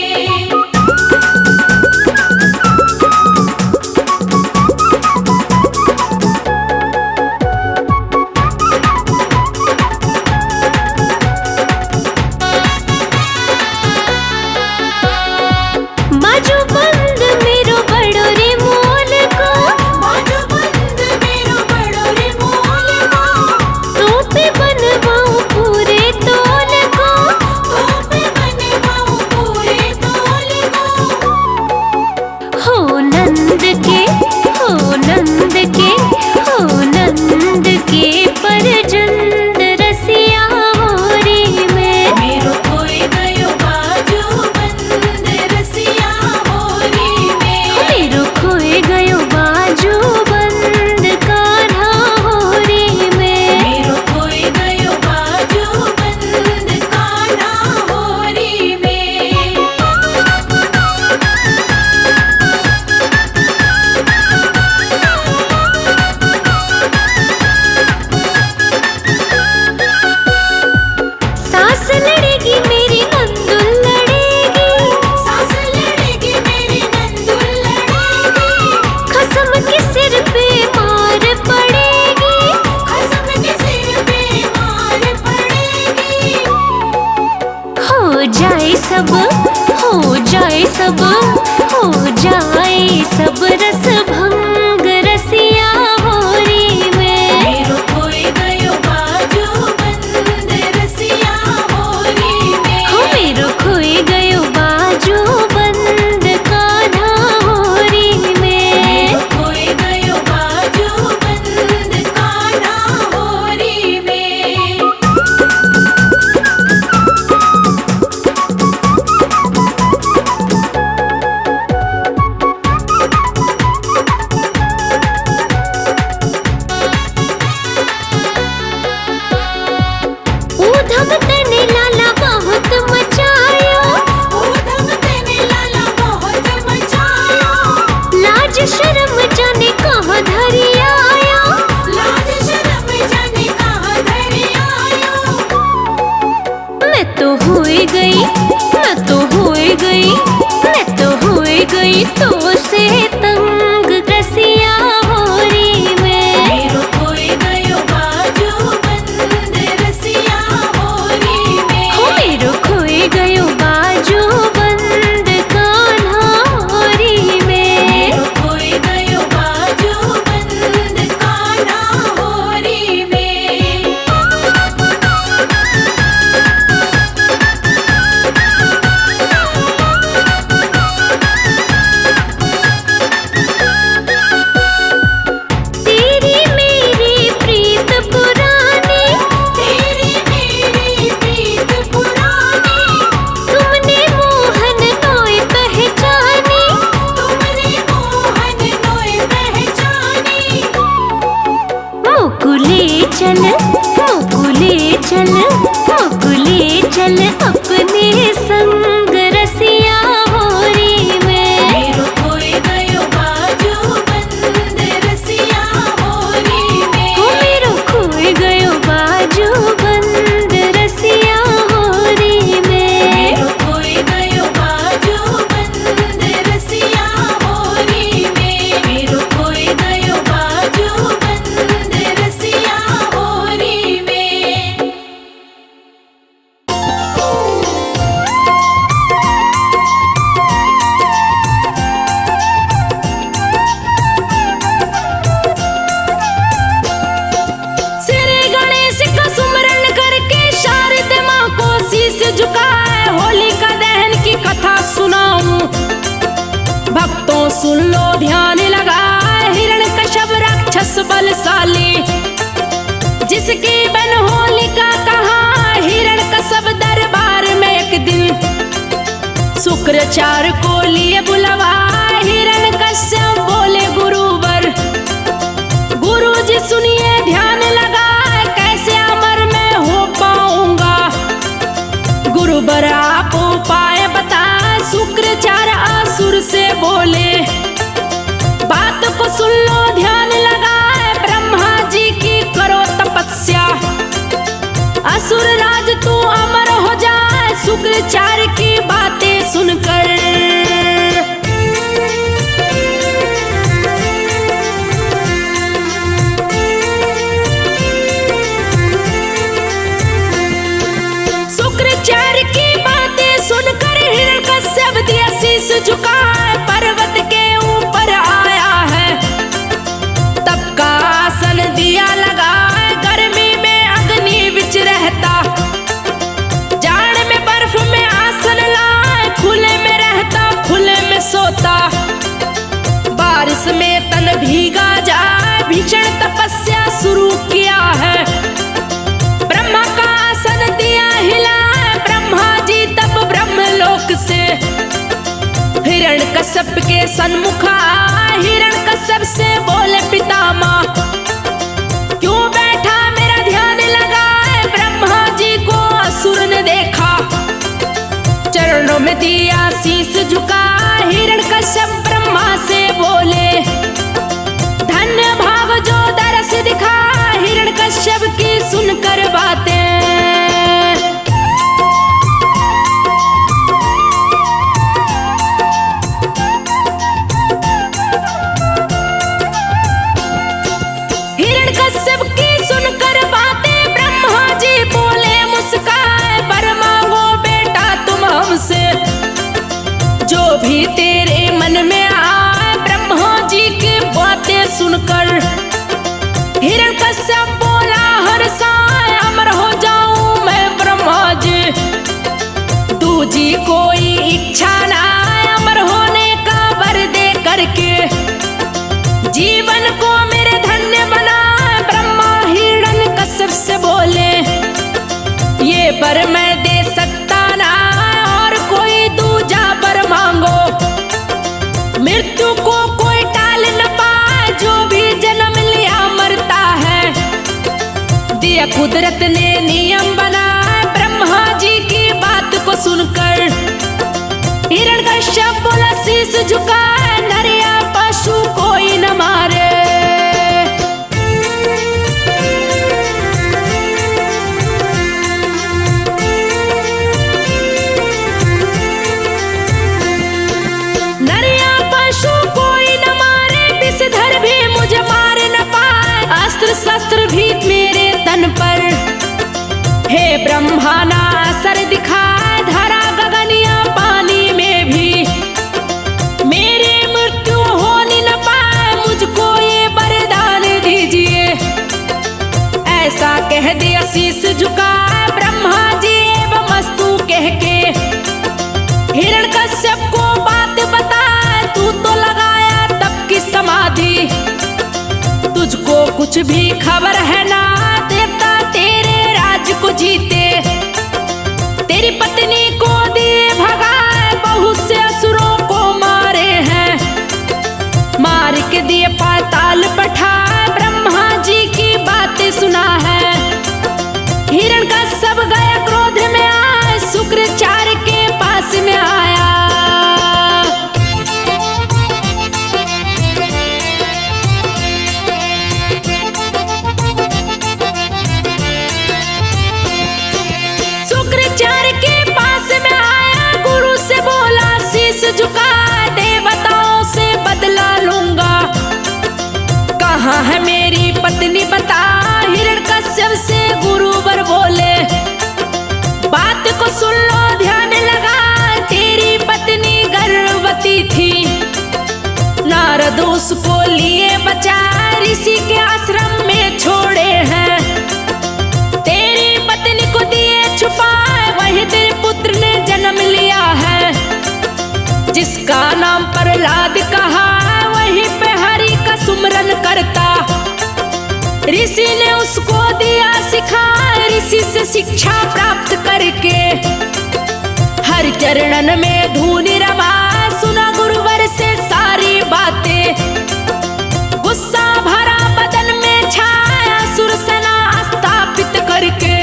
बाजू बंद मेरो बड़ो रे मोल को, बाजू बंद मेरो बड़ो रे मोल को। तोपे बनवाऊं पूरे तोल को, तोपे बनवाऊं पूरे तोल को। हो नंद के, हो नंद के, हो नंद के परजंद रसिया होरी में। मेरो खोए गयो बाजू बंद रसिया होरी में। मेरो खोए गयो बाजू बंद कान्हा होरी में। मेरो खोए गयो बाजू बंद कान्हा होरी में। सास लड़ेगी मेरी नंदुल लड़ेगी, सास लड़ेगी मेरी नंदुल लड़ेगी। खसम के सिर पे मार पड़ेगी, खसम के सिर पे मार पड़ेगी। हो जाए सब, हो जाए सब, हो जाए सब रस भंग रसिया होरी में। मेरो खोए गयो बाजू बंद रसिया होरी में। मेरो खोए गयो बाजू बंद कान्हा होरी में। मेरो खोए गयो बाजू बंद कान्हा होरी में। ऊधम तने लाला बहुत मचायो, ऊधम तने लाला बहुत मचायो। लाज शर्म जाने कहाँ धरी आयो, लाज शर्म जाने कहाँ धरी आयो। मैं तो हुई गई, मैं तो हुई गई, मैं तो हुई गई तो से तंग रसिया होरी में। मेरो खोए गयो बाजू बंद रसिया होरी में। मेरो खोए गयो बाजू बंद कान्हा होरी में। मेरो खोए गयो बाजू बंद कान्हा होरी में। चल मुकुले चल, मुकुले चल अपने संग रसिया होरी में। मेरो खोए गयो बाजू बंद रसिया होरी में। मेरो खोए गयो बाजू बंद रसिया होरी में। मेरो खोए गयो बाजू बंद रसिया होरी में। मेरो सुन लो ध्यान लगा, हिरण्यकश्यप राक्षस बलशाली, जिसकी बन होलिका कहा हिरण्यकश्यप दरबार में एक दिन शुक्राचार्य को लिए बुलवा। हिरण्यकश्यप बोले गुरुवर, गुरुजी सुनिए ध्यान लगा, कैसे अमर मैं हो पाऊंगा। गुरुवर आप उपाय बता, शुक्राचार्य असुर से बोले, बात को सुन लो ध्यान लगा, ब्रह्मा जी की करो तपस्या, असुर राज तू अमर हो जाए, शुक्राचार्य की बातें सुनकर। शुक्राचार्य की बातें सुनकर हिरण्यकश्यप दिया शीश झुकाए, पर्वत के ऊपर आया है, तब का आसन दिया लगाए, गर्मी में अग्नि बिच रहता, जाड़ में बर्फ में आसन लाए, खुले में रहता खुले में सोता, बारिश में तन भीगा जाए, भीषण तपस्या शुरू किया है, ब्रह्मा का आसन दिया हिला, ब्रह्मा जी तब ब्रह्मलोक से हिरण्यकश्यप के सन्मुख आए, हिरण्यकश्यप से बोले पितामह, क्यों बैठा मेरा ध्यान लगाए, ब्रह्मा जी को असुर ने देखा, चरणों में दिया शीश झुका, हिरण्यकश्यप ब्रह्मा से बोले, धन्य भाव जो दरस दिखा, हिरण्यकश्यप की सुनकर बातें। हिरण्यकश्यप की सुनकर बातें, ब्रह्मा जी बोले मुस्काए, वर मांगो बेटा तुम हमसे, जो भी तेरे मन में आए, ब्रह्मा जी की बातें सुनकर हिरण्यकश्यप बोला हर साय, अमर हो जाऊं मैं ब्रह्मा जी, दूजी कोई इच्छा ना, अमर होने का वर दे करके, जीवन को मेरे धन्य बना, ब्रह्मा हिरण्यकश्यप से बोले, ये वर मैं दे सकता ना, और कोई दूजा वर मांगो, मृत्यु को कोई टाल न पाए, जो भी जन्म लिया मरता है, दिया कुदरत ने नियम बनाया, ब्रह्मा जी की बात को सुनकर हिरण्यकश्यप बोला शीश झुका, नर या पशु कोई न मारे। नर या पशु कोई न मारे, विषधर भी मुझे मार न पाए, अस्त्र शस्त्र भी मेरे तन पर, हे ब्रह्मा ना असर दिखा, धरा गगनिया पानी में भी, मेरी मृत्यु होनी न पाए, मुझको ये वरदान दीजिए। ऐसा कह दिया शीश झुका, ब्रह्मा जी एवं मस्तु कह के, हिरण्यकश्यप को बात बता, तू तो लगाया तब की समाधि, तुझको कुछ भी खबर है ना, देवता तेरे राज को जीते, तेरी पत्नी को दिए भगाए, बहुत से असुरों को मारे हैं, मार के दिए पाताल पठाए, ब्रह्मा जी की बातें सुना है। हिरण्यकश्यप गया क्रोध में आए, शुक्राचार्य के पास में आया, शुक्राचार्य के पास में आया, गुरु से बोला शीश झुका, देवताओं से बदला लूंगा, कहाँ है मेरी पत्नी बता। हिरण्यकश्यप से गुरुवर बोले, बात को सुन लो ध्यान लगा, तेरी पत्नी गर्भवती थी, नारद उसको लिए बचा, ऋषि के आश्रम में छोड़े हैं, तेरी पत्नी को दिए छुपाए, वही तेरे पुत्र ने जन्म लिया है, जिसका नाम प्रहलाद कहा, शिक्षा प्राप्त करके हर चरणन में धूनि रमा सुना गुरुवर से सारी बातें। गुस्सा भरा बदन में छाया सुरसेना स्थापित करके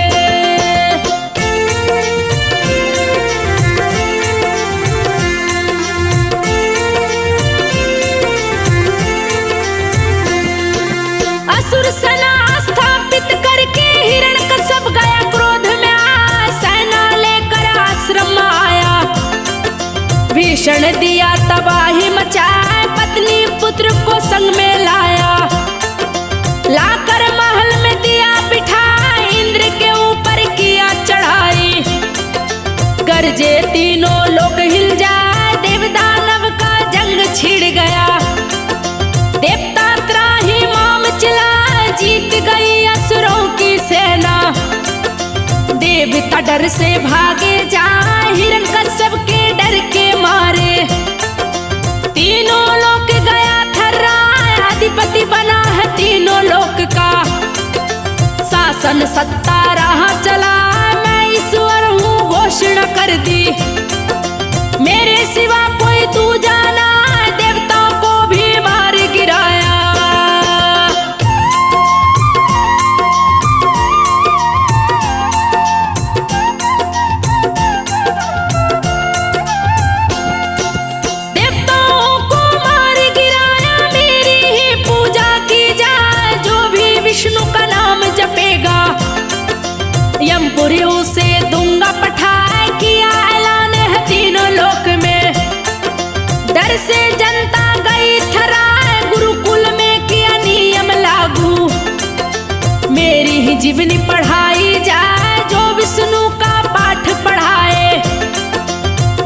असुर सेना स्थापित करके हिरण्यकश्यप गया क्रोध में सेना लेकर आश्रम आया। भीषण दिया तबाही मचाए पत्नी पुत्र को संग में लाया। लाकर महल में दिया बिठा इंद्र के ऊपर किया चढ़ाई। गरजे तीनों लोग हिल जाए देव दानव का जंग छिड़ गया। देवता त्राही माम चिल्ला जीत गई असुरों की सेना। देवता डर से भागे जाए हिरण्यकश्यप के डर के मारे। तीनों लोक गया थर्राए अधिपति बना है तीनों लोक का। शासन सत्ता रहा चला मैं ईश्वर हूँ घोषणा कर दी। मेरे सिवा कोई दूजा ना देवताओं को भी मार गिराया। देवताओं को मार गिराया मेरी ही पूजा की जाए। जो भी विष्णु का नाम जपेगा यमपुरियों से दूंगा पठाए। किया ऐलान है तीनों लोक में डर से जनता गई ठहराए। गुरुकुल में किया नियम लागू मेरी ही जीवनी पढ़ाई जाए। जो विष्णु का पाठ पढ़ाए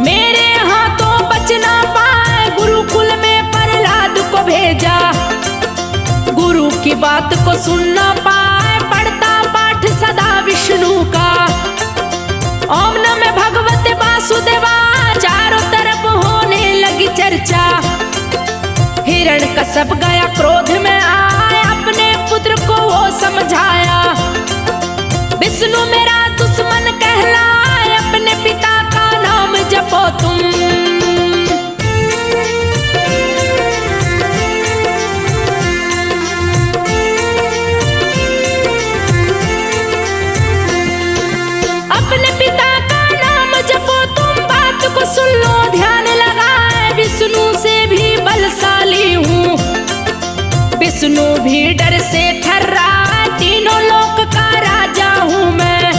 मेरे हाथों बच ना पाए। गुरुकुल में प्रहलाद को भेजा गुरु की बात को सुनना पाए। पढ़ता पाठ सदा विष्णु का ओम नमः भगवते वासुदेवा। चारों तरफ होने लगी चर्चा। हिरण्यकश्यप गया क्रोध में आए अपने पुत्र को वो समझाया। विष्णु मेरा दुश्मन कहलाए अपने पिता का नाम जपो तुम। अपने पिता का नाम जपो तुम बात को सुन लो ध्यान लगाए। विष्णु से भी बलशाली हूँ विष्णु भी डर से थर्रा। तीनों लोक का राजा हूँ मैं।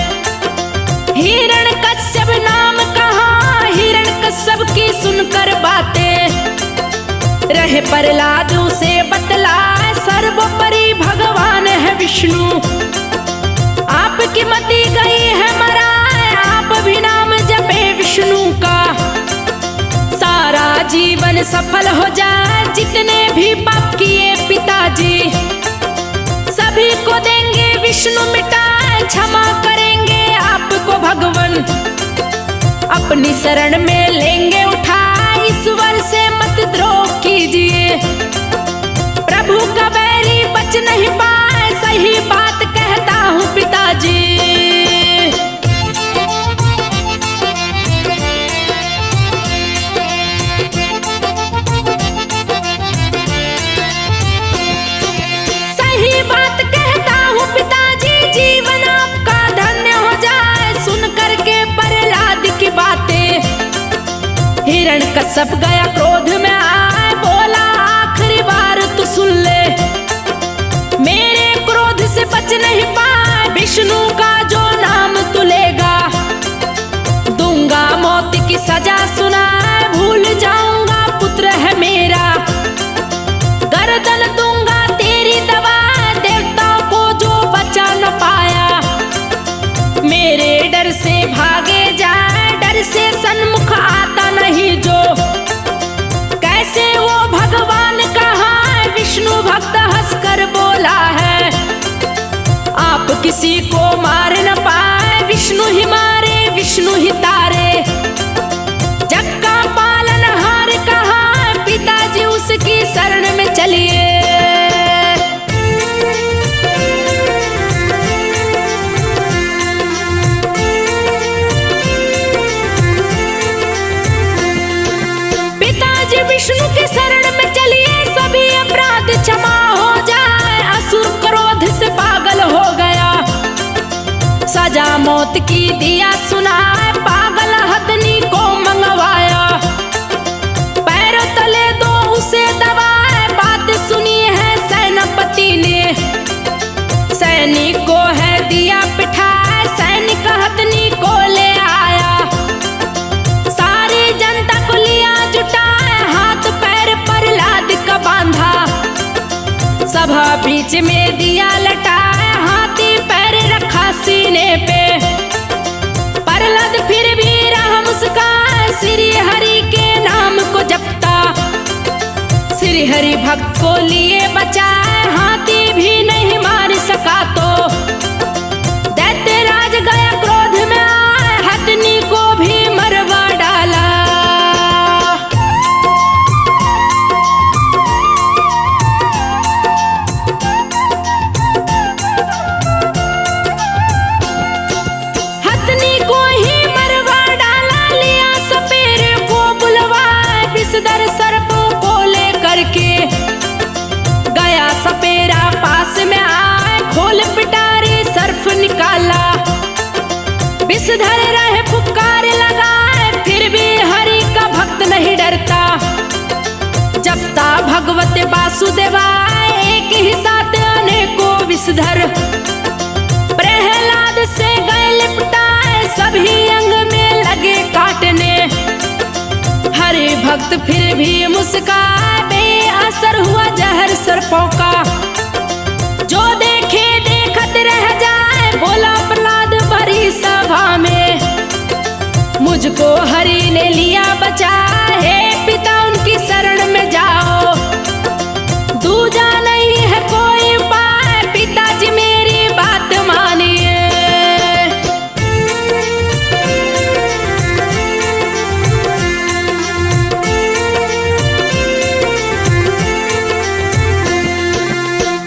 हिरण्यकश्यप नाम कहा हिरण्यकश्यप की सुनकर बातें। रहे प्रहलाद उसे बतलाए सर्वोपरि भगवान है विष्णु। आपकी मति गई है मराए आप भी नाम जपे विष्णु का। सारा जीवन सफल हो जाए जितने भी पाप किए पिताजी। सभी को देंगे विष्णु मिटाए क्षमा करेंगे आपको भगवान। अपनी शरण में लेंगे उठाए ईश्वर से मत द्रोह कीजिए। प्रभु का बैरी बच नहीं पाए सही बात कहता हूँ पिताजी। सही बात कहता हूँ पिताजी जीवन आपका धन्य हो जाए। सुन करके प्रहलाद की बातें हिरण्यकश्यप गया क्रोध में आए। बोला आखिरी बार तू सुन ले मेरे क्रोध से बच नहीं पाए। विष्णु का जो नाम तू लेगा दूंगा मौत की सजा सुनाए। भूल जाऊंगा पुत्र है मेरा गर्दन दूंगा तेरी दवा। देवताओं को जो बचा न पाया मेरे डर से भागे जाए। डर से सन्मुख आता नहीं जो कैसे वो भगवान कहा है। विष्णु भक्त हंसकर बोला है आप किसी को मार न पाए। विष्णु ही मारे विष्णु ही तारे। जग का पालनहार कहा पिताजी उसकी शरण में चलिए। मौत की दिया सुनाए, पागल हथनी को मंगवाया, पैरों तले दो उसे दबाए। बात सुनी है सेनापति ने, सैनिक को है दिया पिठाए, सैनिक हथनी को ले आया। सारी जनता को लिया जुटाए, हाथ पैर पर लाद का बांधा, सभा बीच में दिया लटाए, हाथी पैर रखा सीने पे। प्रहलाद फिर भी रहा मुस्कान, श्री हरि के नाम को जपता, श्री हरि भक्त को लिए बचाए, हाथी भी नहीं मार सका तो। दैत्यराज गया क्रोध में आए, हथनी को भी मरवा डाला। हथनी को ही मरवा डाला, लिया सपेरे को बुलवाए, विषधर सर्पों को लेकर के गया सपेरा पास में आए, खोल पिटारे सर्फ निकाला, विषधर रहे पुकार लगाए, फिर भी हरि का भक्त नहीं डरता, जपता भगवत वासुदेवाय, एक ही साथ अनेकों विषधर प्रहलाद से गए लिपटाए, सभी अंग में लगे काटने, हरि भक्त फिर भी मुस्काए, बेअसर हुआ जहर सर्पों का, जो देखे देखत रह जाए, बोला प्रहलाद भरी सभा में, मुझको हरि ने लिया बचा, हे पिता उनकी शरण में जाओ, दूजा नहीं है कोई उपाय, पिताजी मेरी बात मानिए।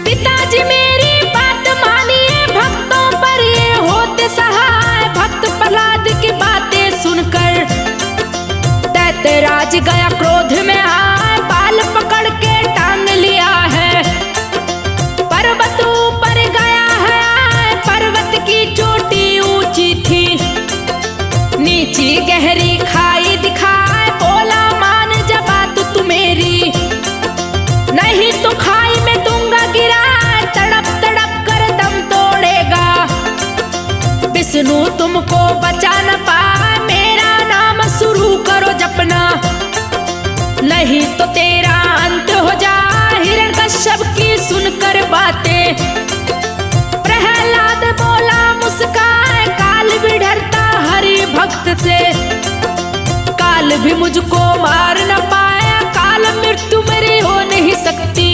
पिताजी मेरी बात मानिए, भक्तों पर ये होते सहाय, भक्त प्रहलाद की बातें सुनकर दैत्यराज गया क्रोध में आए, बाल पकड़ के टांग लिया है, पर्वत ऊपर गया है, पर्वत की चोटी ऊंची थी, नीची गहरी खाई दिखाए, बोला मान जा बात तू मेरी, नहीं तो खाई में दूंगा गिरा, तड़प तड़प कर दम तोड़ेगा, विष्णु तुमको बचा न पाए, मेरा नाम शुरू करो जपना, नहीं तो तेरा अंत हो जाए। हिरण्यकश्यप की सुनकर बातें प्रहलाद बोला मुस्काए, काल भी डरता हरि भक्त से, काल भी मुझको मार न पाया, काल मृत्यु मेरी हो नहीं सकती।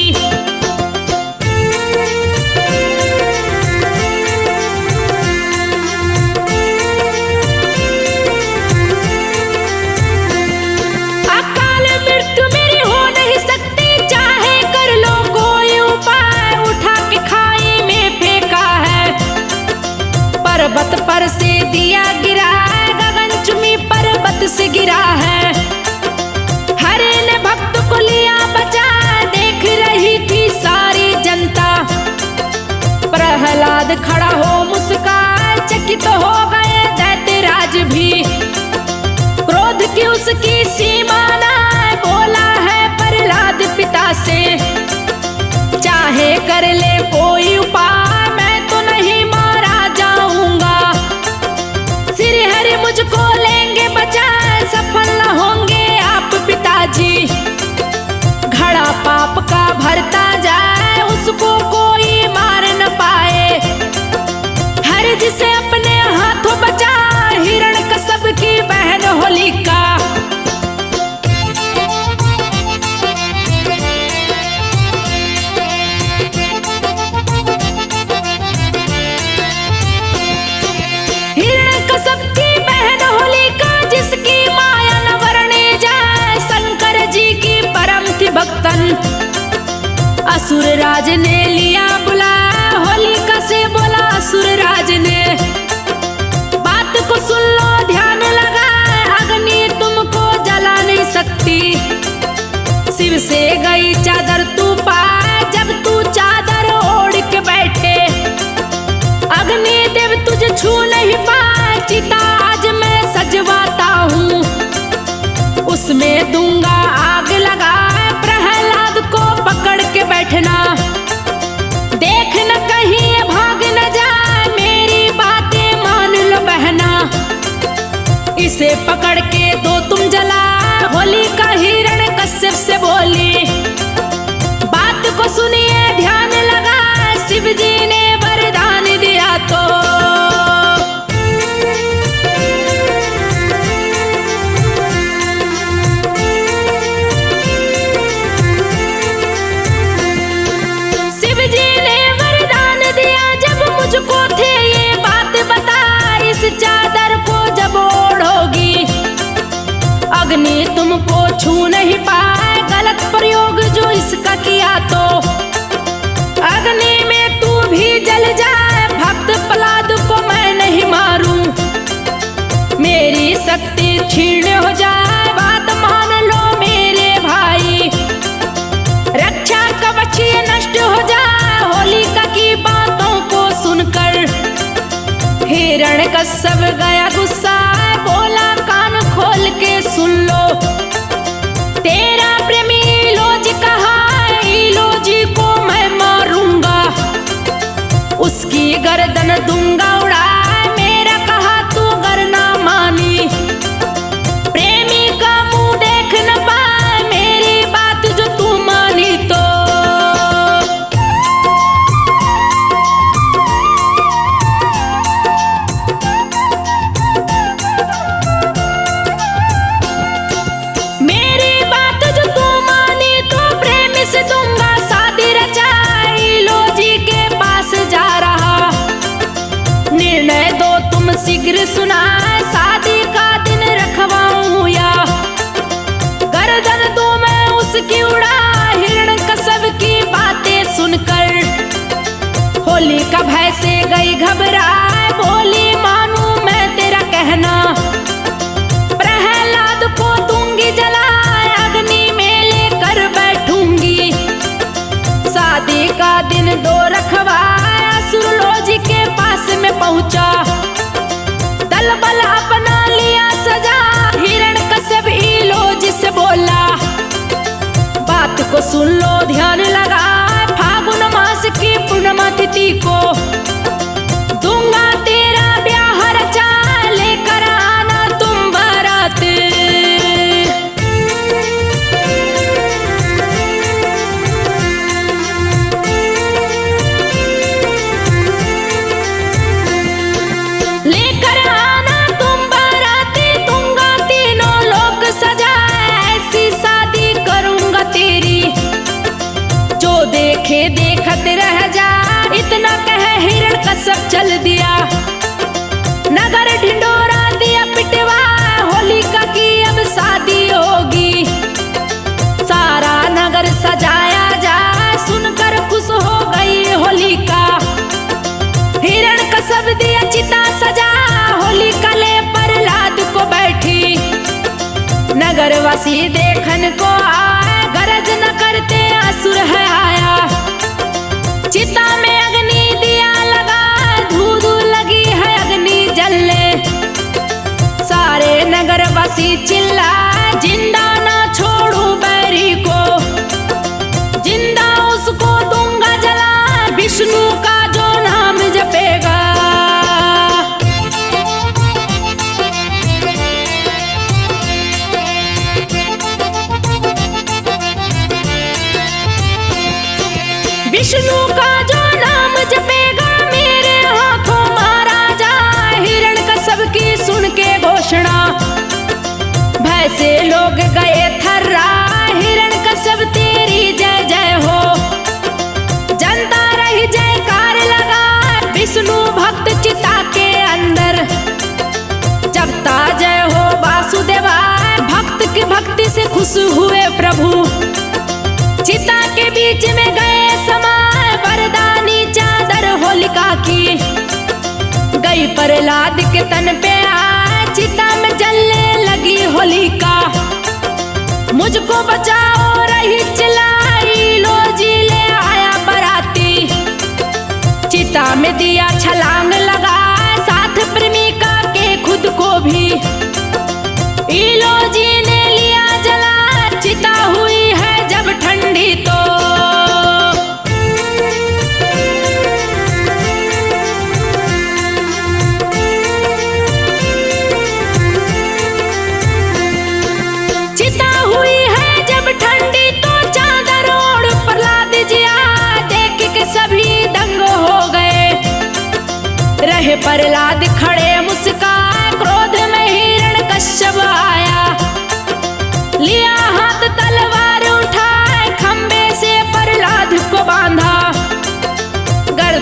अकाल मृत्यु मेरी हो नहीं सकती, चाहे कर लो कोई उपाय, उठा के खाई में फेंका है, पर्वत पर से दिया गिरा है, गगनचुंबी पर्वत से गिरा है, हरि ने भक्त को लिया बचा, देख रही थी सारी जनता, प्रहलाद खड़ा हो मुस्काए, चकित हो गए दैत्यराज भी, क्रोध की उसकी सीमा ना, बोला है प्रहलाद पिता से, चाहे कर ले कोई उपाय, मैं तो नहीं मारा जाऊंगा, श्री हरि मुझको लेंगे बचा, सफल न होंगे आप पिताजी, घड़ा पाप का भरता जाए, उसको कोई मार न पाए, हर जिसे अपने हाथों बचा, हिरण्यकश्यप की बहन होलिका। हिरण्यकश्यप की बहन होलिका, जिसकी माया न वर्णे जाए, शंकर जी की परम थी भक्तन, असुर राज ने लिया बुलाया, होलिका से बोला असुर राज ने, बात को सुन लो ध्यान लगा, अग्नि तुमको जला नहीं सकती, शिव से गई चादर तू पाए, जब तू चादर ओढ़ के बैठे, अग्नि देव तुझे छू नहीं पाए, उसे पकड़ के दो तुम जला। होलिका हिरण कश्यप से बोली, बात को सुनिए ध्यान लगा, शिव जी ने वरदान दिया तो। शिव जी ने वरदान दिया, जब मुझको थे ये बात बता, इस चादर को जब ओढ़ोगी अग्नि तुमको छू नहीं पाए। गलत प्रयोग जो इसका किया तो अग्नि में तू भी जल जाए। भक्त प्रहलाद को मैं नहीं मारूं, मेरी शक्ति क्षीण हो जाए। बात मान लो मेरे भाई, रक्षा कवच ये नष्ट हो जाए। होलिका की बातों को सुनकर हिरण्यकश्यप गया गुस्सा, बोला कान खोल के सुन लो, तेरा प्रेमी लोजी कहा, लोजी को मैं मारूंगा, उसकी गर्दन दूंगा उड़ा। मेरा कहा तू गर ना मानी, प्रेमी का मुंह देख न पाए, मेरी बात जो तू मानी तो। मेरी बात जो तू मानी तो प्रेमी से दूंगा शादी रचाई। लोजी के पास जा रहा, निर्णय दो तुम शीघ्र सुना, शादी का दिन रखवाऊं या गर्दन दूं मैं उसकी उड़ा। हिरण्यकश्यप की बातें सुनकर होलिका भय से गई घबराए, बोली मानू मैं तेरा कहना, प्रहलाद को दूंगी जला, अग्नि में लेकर बैठूंगी, शादी का दिन दो रखवाया। असुरलोजी के पास में पहुंचा, दल बल अपना लिया सजा। हिरण्यकश्यप लोजी से बोला, बात को सुन लो ध्यान लगा, फागुन मास की पूर्णिमा तिथि को दूंगा तेरा ब्याह रचा, लेकर आना तुम बारात। लेकर आना तुम बाराती, दूंगा तीनों लोक सजा, ऐसी शादी करूंगा तेरी, जो देखे देखत रह जा। इतना कह हिरण्यकश्यप चल दिया, नगर ढिंडोरा दिया पिटवा। होलिका की अब शादी होगी, सारा नगर सजाया जा, सुनकर खुश हो गई होलिका। हिरण्यकश्यप दिया चिता सजा, होलिका ले प्रहलाद को बैठी, नगरवासी देखन को आए, गरज न करते असुर है आया। चिता में अग्नि दिया लगा, धू धू लगी है अग्नि जलने, सारे नगरवासी चिल्लाए, जिंदा ना छोड़ू बैरी को, जिंदा उसको दूंगा जला, विष्णु का जो नाम जपेगा। विष्णु का जो नाम जपेगा, मेरे हाथों मारा जाए। हिरण्यकश्यप की सुन के घोषणा, भय से लोग गए थर्रा। हिरण्यकश्यप तेरी जय जय हो, जनता रही जयकार लगा। विष्णु भक्त चिता के अंदर जपता जय हो वासुदेवा, भक्त की भक्ति से खुश हुए प्रभु, चिता के बीच में गए समाए। वरदानी चादर होलिका की गई प्रहलाद के तन पे आए, चिता में जलने लगी होलिका, मुझको बचाओ रही चिल्लाई। लोजी ले आया बराती, चिता में दिया छलांग लगा, साथ प्रेमिका के खुद को भी लोजी ने लिया जला। चिता हुई है जब ठंडी तो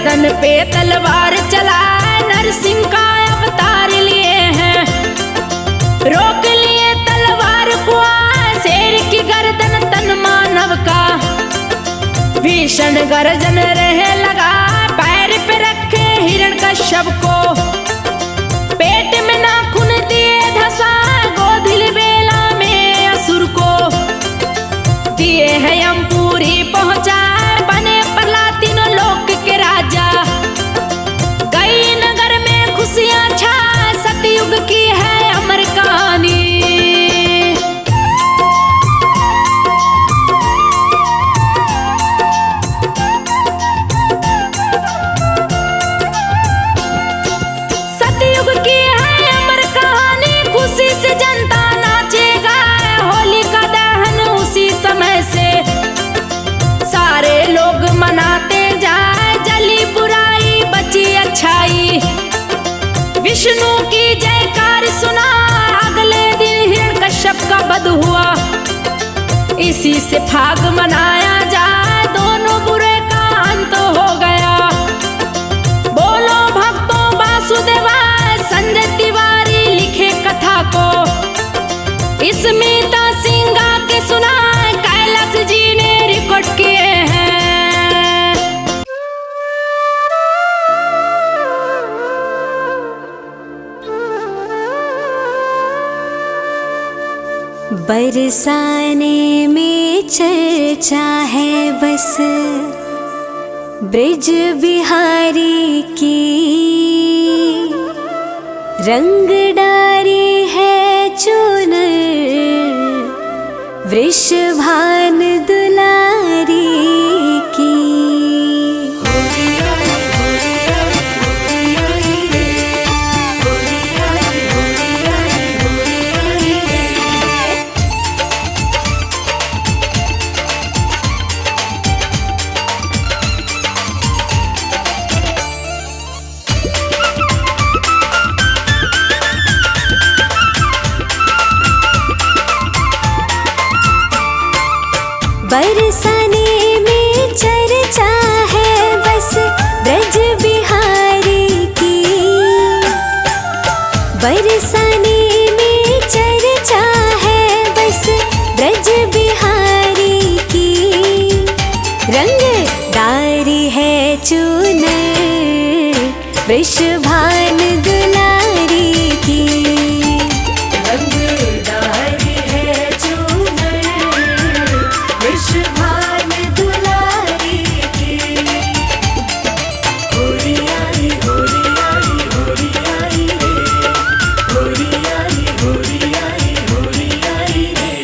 गर्दन पे तलवार चलाए नरसिंह का अवतार लिए हैं। रोक लिए तलवार को शेर की गर्दन तन मानव का। भीषण गर्जन रहे लगा पैर पे रखे हिरण का शव को। पेट में नाखून दिए धसा गोधिल बेला में असुर को। दिए है यमपुरी पहुंचा बने प्रहलाद तीनों लोक के राजा। गई नगर में खुशियां छा सतयुग की है अमर कहानी। सतयुग की है अमर कहानी, खुशी से जनता नाचेगा। होली का दहन उसी समय से सारे लोग मनाते जाए। जली बुराई बची अच्छाई, विष्णु की जयकार सुना। अगले दिन हिरण्यकश्यप का वध हुआ, इसी से फाग मनाया जाए। दोनों बुरे का अंत हो गया। बोलो भक्तों वासुदेवा, संजय तिवारी लिखे कथा को। स्मिता सिंगा के सुना कैलाश जी ने रिकॉर्ड किए हैं। बरसाने में चर्चा है बस ब्रिज बिहारी की। रंग डारी है चूनर वृषभान दुलारी की। बरसाने में चर्चा है बस ब्रज बिहारी की। बरसाने में चर्चा है बस ब्रज बिहारी की। रंग डारी है चूनर वृषभान दुलारी की। रंग डारी है चूनर वृषभान दुलारी की। होरी आई होरी आई होरी आई रे। होरी आई होरी आई होरी आई रे।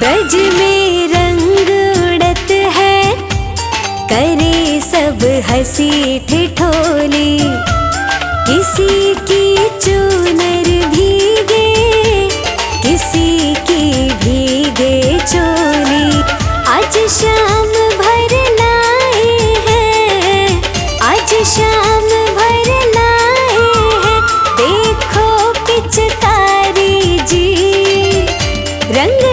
ब्रज में रंग उड़त है, करे सब हंसी ठिठोली। किसी की चूनर भीगे, किसी की भीगे चोली। आज शाम भर लाए हैं, आज शाम भर लाए हैं। देखो पिचकारी जी, रंग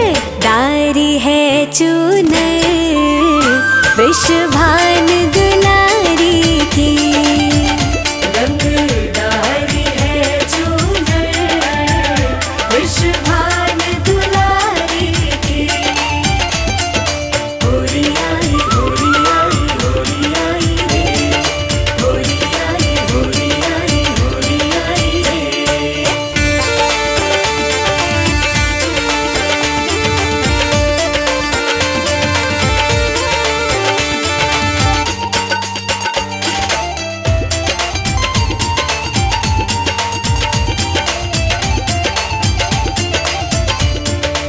डारी है चूनर वृषभान दुलारी की। रंग डारी है चूनर वृषभान दुलारी की। होरी आई होरी आई होरी आई रे। होरी आई होरी आई होरी आई रे।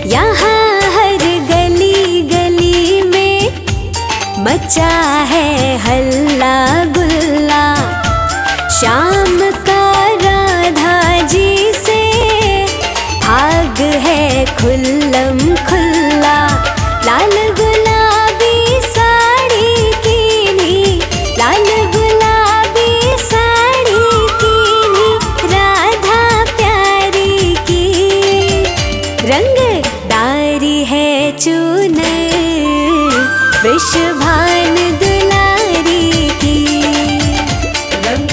यहाँ हर गली गली में मचा है हल्ला गुल्ला। शाम का राधा जी से भाग है खुल्लम खुल्ला। लाल गुलाबी चूनर वृषभान दुलारी की। रंग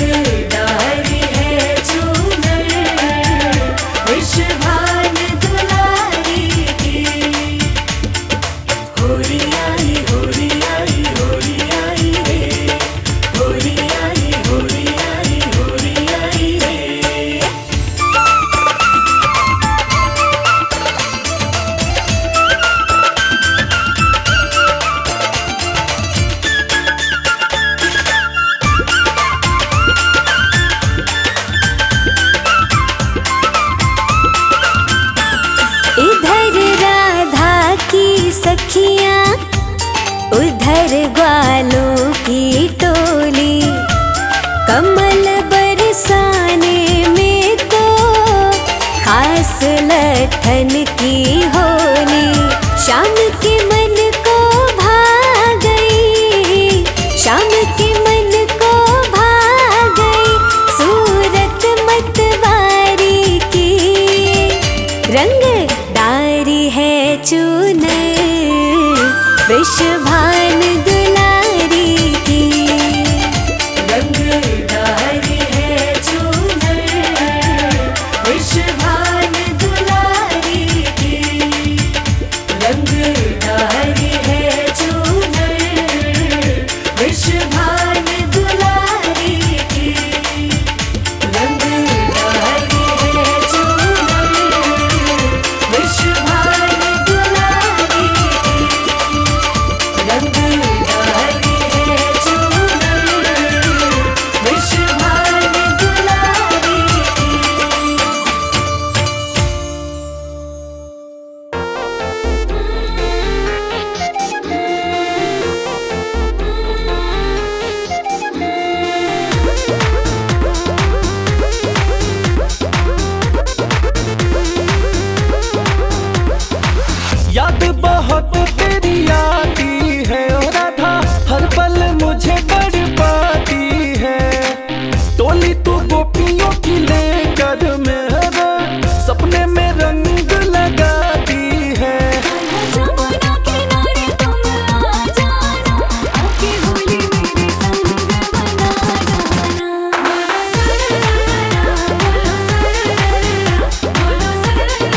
डारी है चूनर वृषभान दुलारी की। होरी आई होरी आई होरी आई रे, होरी आई होरी आई होरी आई रे। इधर राधा की सखियाँ उधर ग्वालों की टोली। कमल बरसाने में तो खास लठन की होली। शाम के मन को भा गई, शाम के मन को भा गई सूरत मतवारी की। रंग डारी है चूनर वृषभान दुलारी की। रंग डारी है चूनर वृषभान दुलारी की। रंग डारी है चूनर वृषभान दुलारी की। रंग डारी है चूनर वृषभान दुलारी की। रंग डारी है चूनर वृषभान दुलारी की। याद बहुत तेरी आती है ओ राधा, हर पल मुझे बर्बादी है। टोली तू गोपियों की लेकर मेरे सपने में रंग लगाती है। जमुना किनारे तुम आ जाना, आके होली मेरे संग मना जाना। बोलो सरला, बोलो सरला,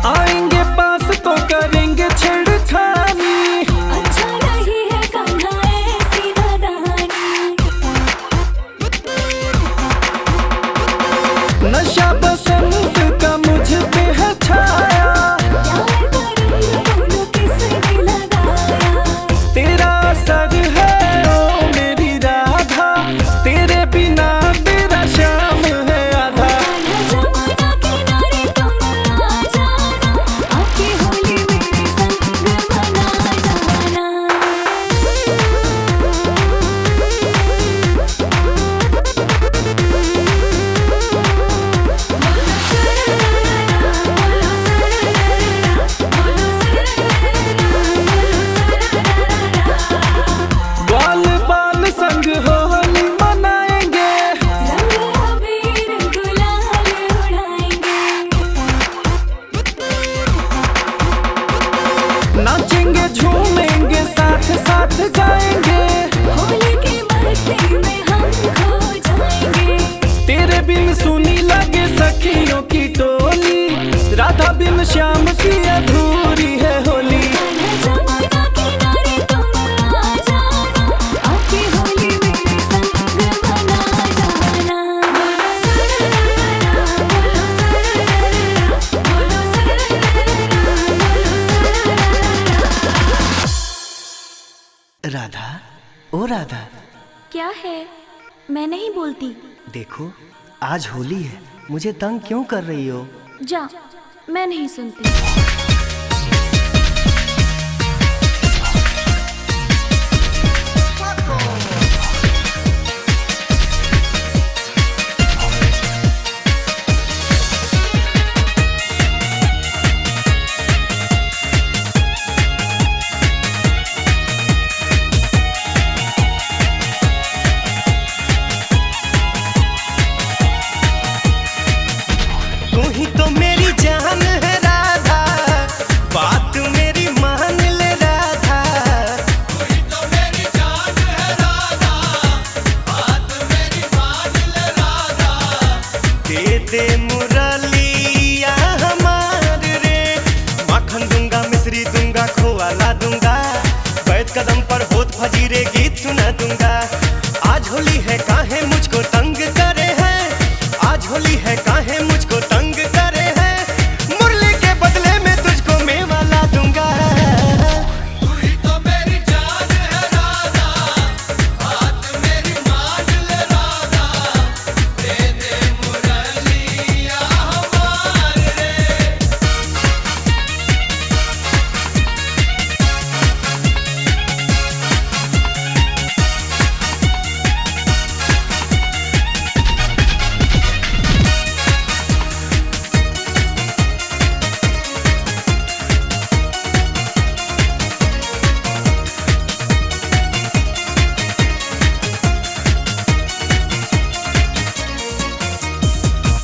आएंगे पास तो करेंगे छेड़खानी। अच्छा नहीं है कान्हा ऐसी नादानी। नशा बसंत का मुझ पे है छाया। प्यार का रंग बोलो किसने लगाया। तेरा असर है ओ मेरी राधा, तेरे बिना तेरा शाम है आधा। जमुना किनारे तुम आ जाना, आके होली मेरे संग मना जाना। ग्वाल बाल संग होली मनाएंगे। रंग अबीर गुलाल उड़ाएंगे। नाचेंगे झूमेंगे साथ साथ गाएंगे। होली की मस्ती में हम खो जाएंगे। तेरे बिन सुनी लगे सखियों की टोली, राधा बिन श्याम की अधूरी है होली। जमुना किनारे तुम आ जाना, आके होली मेरे संग मना जाना। बोलो सरला, बोलो सरला। राधा, ओ राधा, क्या है? मैं नहीं बोलती। देखो आज होली है, मुझे तंग क्यों कर रही हो? जा, मैं नहीं सुनती। कदम पर होत फजीरे गीत सुना दूंगा। आज होली है काहे मुझको तंग करे है, आज होली है काहे मुझको तंग करे है, मुरली के बदले में तुझको मेवा ला दूंगा। तू ही तो मेरी जान है राधा, बात मेरी मान ले राधा, दे दे मुरलिया हमारे रे।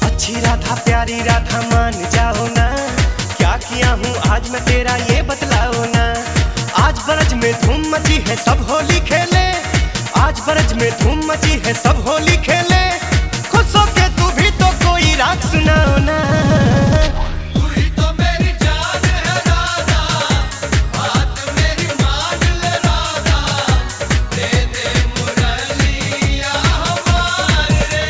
अच्छी राधा प्यारी राधा मान जाओ ना, क्या किया हूँ आज मैं तेरा ये बतलाओ ना। आज ब्रज में धूम मची है सब होली खेले, आज ब्रज में धूम मची है सब होली खेले, खुश होके तू भी तो कोई राग सुनाओ ना। तू ही तो मेरी जान है राधा, बात मेरी मान ले राधा, दे दे मुरलिया हमारे रे।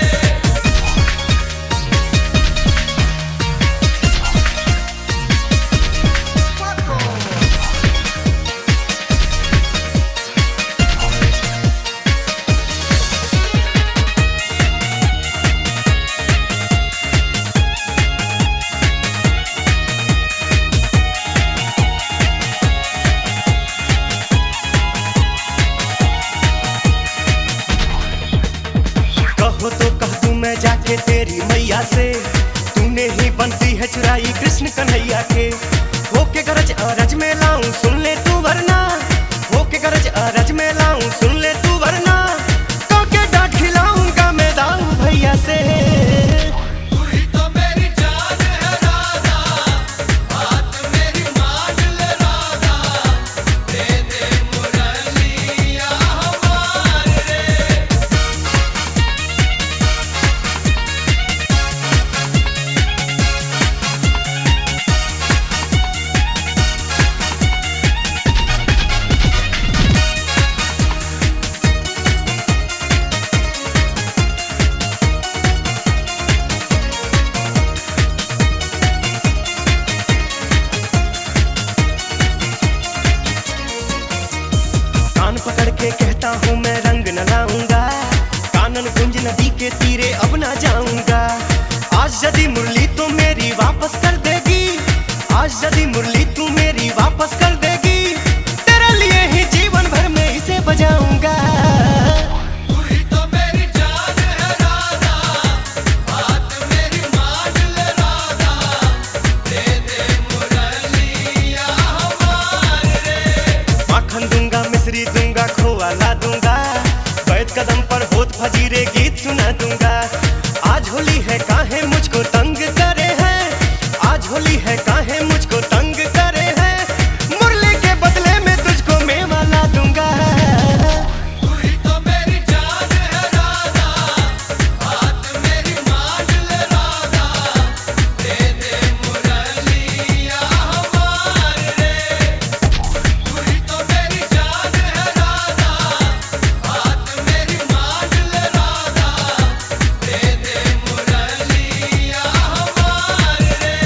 कहो तो कह दूं मैं जाके तेरी मैया से, तूने ही बंसी है चुराई कृष्ण कन्हैया के। होके गरज अरज में लाऊं सुन ले तू वरना, होके गरज अरज में लाऊं सुन ले तू वरना, काके डांट खिलाऊंगा मैं दाऊ भैया से। तू ही तो मेरी जान है राधा, बात मेरी मान ले राधा, दे दे मुरलिया हमारे रे। कान पकड़ के कहता हूँ मैं रंग न लाऊंगा, कानन कुंज नदी के तीरे अब ना जाऊंगा। आज यदि मुरली तू मेरी वापस कर देगी, आज यदि मुरली तू मेरी वापस कर देगी, तेरे लिए ही जीवन भर में इसे बजाऊंगा। तू ही तो मेरी जान है राधा, बात मेरी मान ले राधा, दे दे मुरलिया हमारे रे। माखन दूंगा मिश्री दूंगा खोआ ला दूंगा, बैठ कदम पर होत फजीरे गीत सुना दूंगा। आज होली है काहे मुझको तंग करे है, आज होली है काहे मुझको तंग करे है, मुरली के बदले में तुझको मेवा ला दूंगा। तू ही तो मेरी जान है राधा, बात मेरी मान ले राधा, दे दे मुरलिया हमारे रे। तू ही तो मेरी जान है राधा, बात मेरी मान ले राधा, दे दे मुरलिया हमारे रे।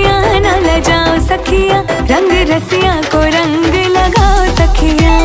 सखिया न लजाओ सखिया, रंग रसिया को रंग लगाओ सखिया।